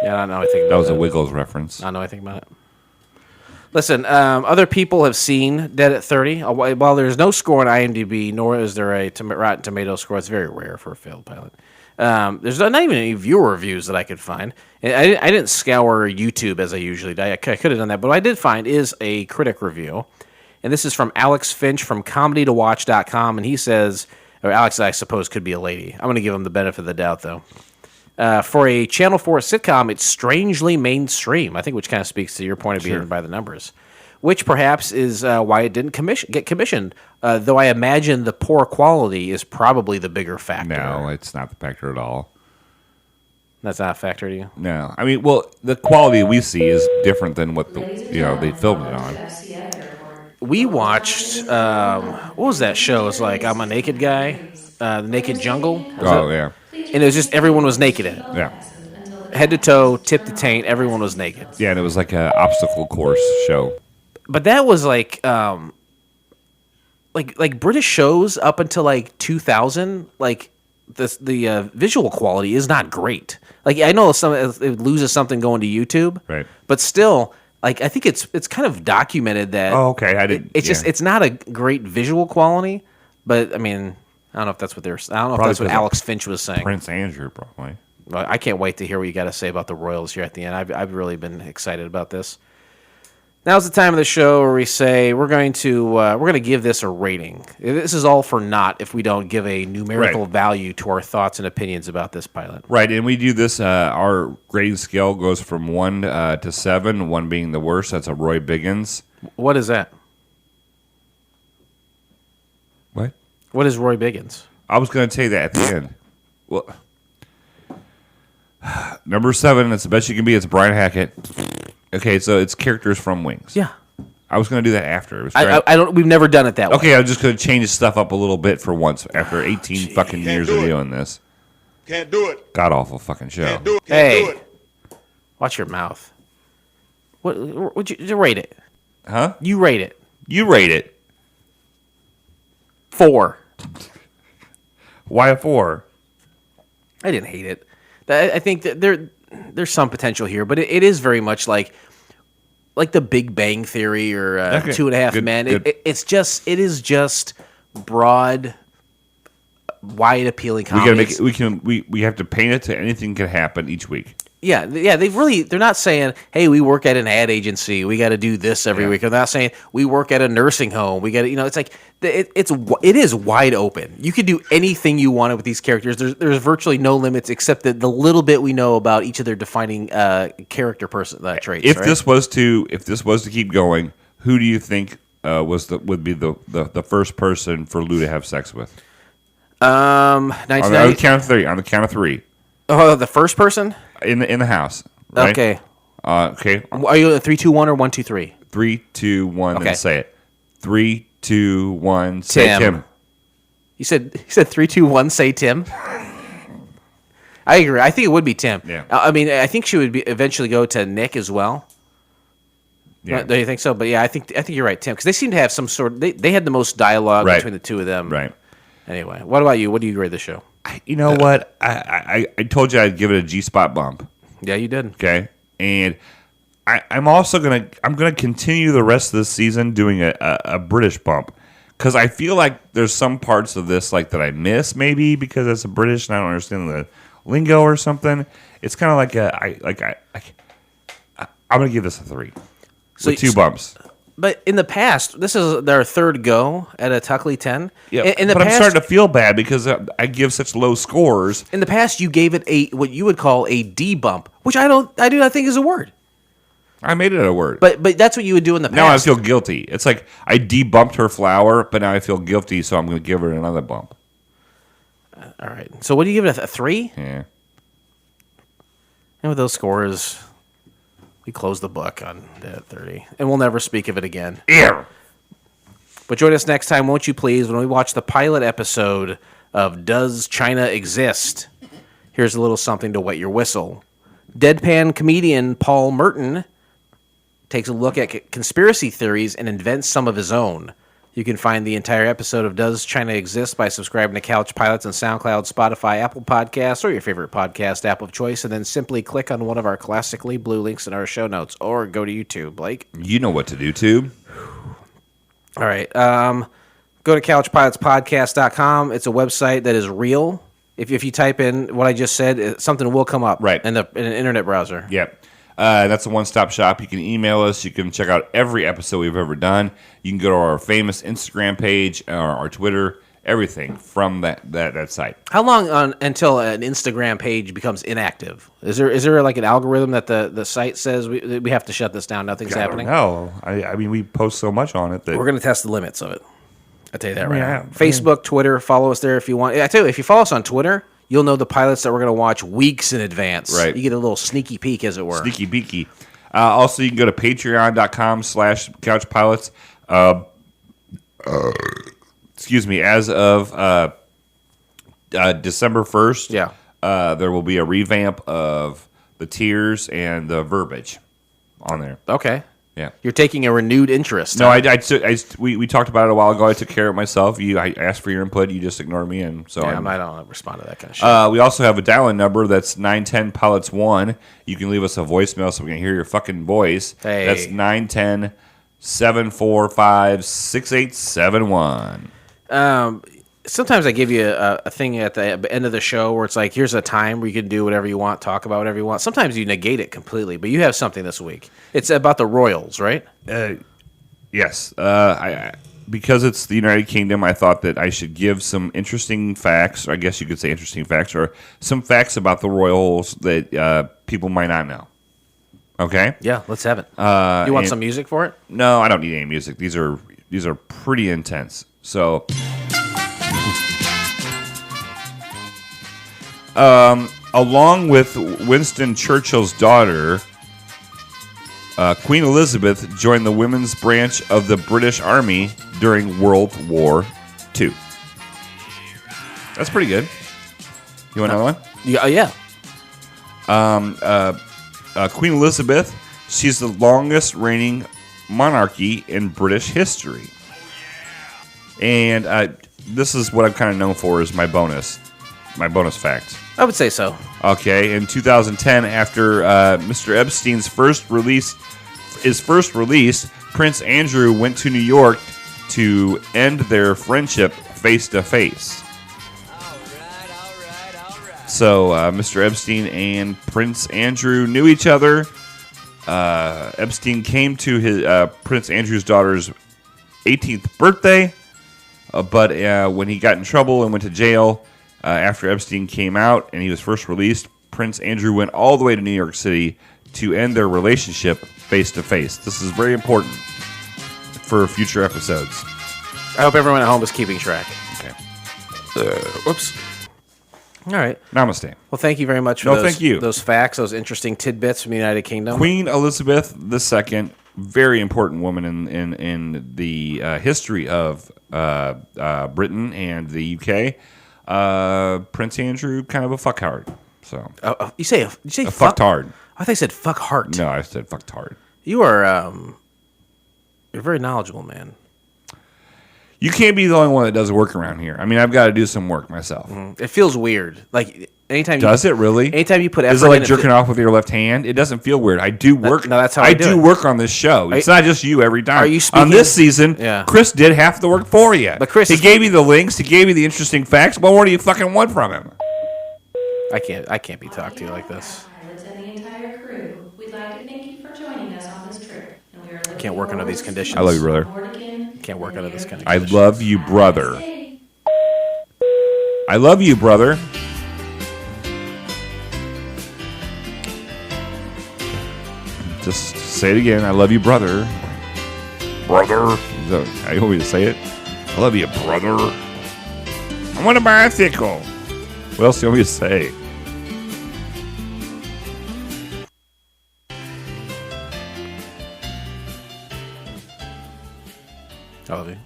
Speaker 1: Yeah, I don't know anything about
Speaker 2: That was
Speaker 1: that.
Speaker 2: a Wiggles reference.
Speaker 1: I don't know anything about it. Listen, other people have seen Dead at 30. While there's no score on IMDb, nor is there a Rotten Tomato score, it's very rare for a failed pilot. There's not even any viewer reviews that I could find. And I didn't scour YouTube as I usually do. I could have done that, but what I did find is a critic review. And this is from Alex Finch from comedytowatch.com, and he says, or Alex, I suppose, could be a lady. I'm going to give him the benefit of the doubt, though. For a Channel 4 sitcom, it's strangely mainstream, I think, which kind of speaks to your point of being by the numbers. which perhaps is why it didn't get commissioned. Though I imagine the poor quality is probably the bigger factor.
Speaker 2: No, it's not the factor at all.
Speaker 1: That's not a factor to you?
Speaker 2: No. I mean, well, the quality we see is different than what they filmed it on.
Speaker 1: We watched, what was that show? It was like I'm a Naked Guy, The Naked Jungle.
Speaker 2: Yeah.
Speaker 1: And it was just everyone was naked in it.
Speaker 2: Yeah.
Speaker 1: Head to toe, tip to taint, everyone was naked.
Speaker 2: Yeah, and it was like an obstacle course show.
Speaker 1: But that was like British shows up until like 2000, like the visual quality is not great. Like I know it loses something going to YouTube,
Speaker 2: right?
Speaker 1: But still, like I think it's kind of documented that.
Speaker 2: Oh, okay. I didn't.
Speaker 1: It's not a great visual quality, but I mean, I don't know if that's what that's what Alex Finch was saying.
Speaker 2: Prince Andrew, probably.
Speaker 1: Well, I can't wait to hear what you got to say about the Royals here at the end. I've really been excited about this. Now's the time of the show where we say we're going to give this a rating. This is all for naught if we don't give a numerical value to our thoughts and opinions about this pilot.
Speaker 2: Right, and we do this. Our grading scale goes from 1 to 7. 1 being the worst. That's a Roy Biggins.
Speaker 1: What is that?
Speaker 2: What?
Speaker 1: What is Roy Biggins?
Speaker 2: I was going to tell you that at the end. Well, number 7. It's the best you can be. It's Brian Hackett. Okay, so it's characters from Wings.
Speaker 1: Yeah.
Speaker 2: I was going to do that after.
Speaker 1: I don't. We've never done it that way.
Speaker 2: Okay, I'm just going to change stuff up a little bit for once after 18 fucking years of doing this.
Speaker 7: Can't do it.
Speaker 2: God awful fucking show.
Speaker 7: Can't do it.
Speaker 1: Hey,
Speaker 7: do it.
Speaker 1: Watch your mouth. What would you rate it?
Speaker 2: Huh?
Speaker 1: You rate it.
Speaker 2: You rate it.
Speaker 1: 4.
Speaker 2: Why a 4?
Speaker 1: I didn't hate it. I think that there's some potential here, but it is very much like the Big Bang Theory or
Speaker 2: Okay.
Speaker 1: 2.5 Men.
Speaker 2: Good.
Speaker 1: It is just broad, wide appealing comedy.
Speaker 2: We have to paint it to anything can happen each week.
Speaker 1: Yeah. They're not saying, hey, we work at an ad agency, we got to do this every week. They're not saying we work at a nursing home, we got to, it's like it is wide open. You can do anything you want with these characters. There's virtually no limits except the little bit we know about each of their defining character traits.
Speaker 2: If this was to keep going, who do you think would be the first person for Lou to have sex with?
Speaker 1: On
Speaker 2: the count of 3. On the count of 3.
Speaker 1: Oh, the first person
Speaker 2: in the house. Right?
Speaker 1: Okay.
Speaker 2: Okay.
Speaker 1: Are you 3, 2, 1 or 1, 2, 3?
Speaker 2: 3, 2, 1.
Speaker 1: Okay.
Speaker 2: Then say it. 3, 2, 1. Say Tim.
Speaker 1: You said 3, 2, 1. Say Tim. I agree. I think it would be Tim.
Speaker 2: Yeah.
Speaker 1: I mean, I think she would eventually go to Nick as well.
Speaker 2: Yeah.
Speaker 1: Do you think so? But yeah, I think you're right, Tim, because they seem to have some sort. They had the most dialogue between the two of them.
Speaker 2: Right.
Speaker 1: Anyway, what about you? What do you grade the show?
Speaker 2: You know what? I told you I'd give it a G-spot bump.
Speaker 1: Yeah, you did.
Speaker 2: Okay, and I'm also gonna continue the rest of the season doing a British bump because I feel like there's some parts of this like that I miss maybe because it's a British and I don't understand the lingo or something. It's kind of like I'm gonna give this a 3 with 2 bumps.
Speaker 1: But in the past, this is their third go at a Tuckley 10.
Speaker 2: Yeah,
Speaker 1: in the
Speaker 2: but
Speaker 1: past,
Speaker 2: I'm starting to feel bad because I give such low scores.
Speaker 1: In the past, you gave it what you would call a D bump, which I do not think is a word.
Speaker 2: I made it a word.
Speaker 1: But that's what you would do in the past.
Speaker 2: Now I feel guilty. It's like I debumped her flower, but now I feel guilty, so I'm going to give her another bump.
Speaker 1: All right. So what do you give it, a 3?
Speaker 2: Yeah.
Speaker 1: And with those scores, we close the book on that 30. And we'll never speak of it again.
Speaker 2: Yeah.
Speaker 1: But join us next time, won't you please, when we watch the pilot episode of Does China Exist? Here's a little something to wet your whistle. Deadpan comedian Paul Merton takes a look at conspiracy theories and invents some of his own. You can find the entire episode of Does China Exist by subscribing to Couch Pilots on SoundCloud, Spotify, Apple Podcasts, or your favorite podcast app of choice, and then simply click on one of our classically blue links in our show notes, or go to YouTube. Blake?
Speaker 2: You know what to do, Tube.
Speaker 1: All right. Go to couchpilotspodcast.com. It's a website that is real. If you type in what I just said, something will come up in an internet browser.
Speaker 2: Yep. That's a one-stop shop. You can email us. You can check out every episode we've ever done. You can go to our famous Instagram page, our Twitter. everything from that site.
Speaker 1: How long until an Instagram page becomes inactive? Is there like an algorithm that the site says we have to shut this down? Nothing's happening.
Speaker 2: No, I mean we post so much on it that
Speaker 1: we're going to test the limits of it. I tell you that right now. Facebook, Twitter, follow us there if you want. I tell you, if you follow us on Twitter, you'll know the pilots that we're going to watch weeks in advance.
Speaker 2: Right.
Speaker 1: You get a little sneaky peek, as it were.
Speaker 2: Sneaky beaky. Also, you can go to patreon.com/couchpilots. Excuse me. As of December 1st, there will be a revamp of the tiers and the verbiage on there.
Speaker 1: Okay.
Speaker 2: Yeah.
Speaker 1: You're taking a renewed interest.
Speaker 2: No, we talked about it a while ago. I took care of it myself. I asked for your input. You just ignored me, and so
Speaker 1: I don't respond to that kind of shit.
Speaker 2: We also have a dial-in number that's 910-PILOTS-1. You can leave us a voicemail so we can hear your fucking voice.
Speaker 1: Hey.
Speaker 2: That's 910-745-6871.
Speaker 1: Sometimes I give you a thing at the end of the show where it's like, here's a time where you can do whatever you want, talk about whatever you want. Sometimes you negate it completely, but you have something this week. It's about the Royals, right?
Speaker 2: Yes. Because it's the United Kingdom, I thought that I should give some interesting facts, or I guess you could say interesting facts, or some facts about the Royals that people might not know. Okay?
Speaker 1: Yeah, let's have it. You want some music for it?
Speaker 2: No, I don't need any music. These are pretty intense. So... along with Winston Churchill's daughter, Queen Elizabeth joined the women's branch of the British Army during World War II. That's pretty good. You want another one?
Speaker 1: Yeah.
Speaker 2: Queen Elizabeth, she's the longest reigning monarchy in British history. And this is what I'm kind of known for is my bonus fact.
Speaker 1: I would say so.
Speaker 2: Okay, in 2010, after Mr. Epstein's first release, Prince Andrew went to New York to end their friendship face to face. So Mr. Epstein and Prince Andrew knew each other. Epstein came to his Prince Andrew's daughter's 18th birthday, but when he got in trouble and went to jail after Epstein came out and he was first released, Prince Andrew went all the way to New York City to end their relationship face to face. This is very important for future episodes.
Speaker 1: I hope everyone at home is keeping track.
Speaker 2: Okay.
Speaker 1: Whoops. All right.
Speaker 2: Namaste.
Speaker 1: Well, thank you very much for
Speaker 2: thank you.
Speaker 1: Those facts, those interesting tidbits from the United Kingdom.
Speaker 2: Queen Elizabeth II, very important woman in the history of Britain and the UK. Prince Andrew, kind of a fucktard. So
Speaker 1: you say
Speaker 2: fucktard.
Speaker 1: I thought you said fuck heart.
Speaker 2: No, I said fucktard.
Speaker 1: You are you're very knowledgeable, man.
Speaker 2: You can't be the only one that does work around here. I mean, I've got to do some work myself.
Speaker 1: It feels weird. Like anytime.
Speaker 2: Does it really?
Speaker 1: Anytime you put effort.
Speaker 2: Is it like jerking off with your left hand? It doesn't feel weird. I do work.
Speaker 1: No, that's how I do it.
Speaker 2: work on this show. It's not just you every time.
Speaker 1: Are you speaking
Speaker 2: on this season?
Speaker 1: Yeah.
Speaker 2: Chris did half the work for you.
Speaker 1: But Chris,
Speaker 2: he gave you the links. He gave you the interesting facts. What more do you fucking want from him?
Speaker 1: I can't be talked to like this.
Speaker 3: Pilots and the entire crew, we'd like to thank you for joining us on this trip. And we are looking
Speaker 1: Can't work under
Speaker 3: forward
Speaker 1: these
Speaker 3: to
Speaker 1: conditions.
Speaker 2: I love you, brother.
Speaker 3: aboard again
Speaker 1: Can't work
Speaker 3: in
Speaker 1: under
Speaker 3: the
Speaker 1: this
Speaker 3: near
Speaker 1: kind of
Speaker 2: I
Speaker 1: conditions.
Speaker 2: love you, brother.
Speaker 3: future.
Speaker 2: I love you, brother. Just say it again. I love you, brother. Brother. How you want me to say it? I love you, brother. I want a bicycle. What else do you want me to say?
Speaker 1: I love you.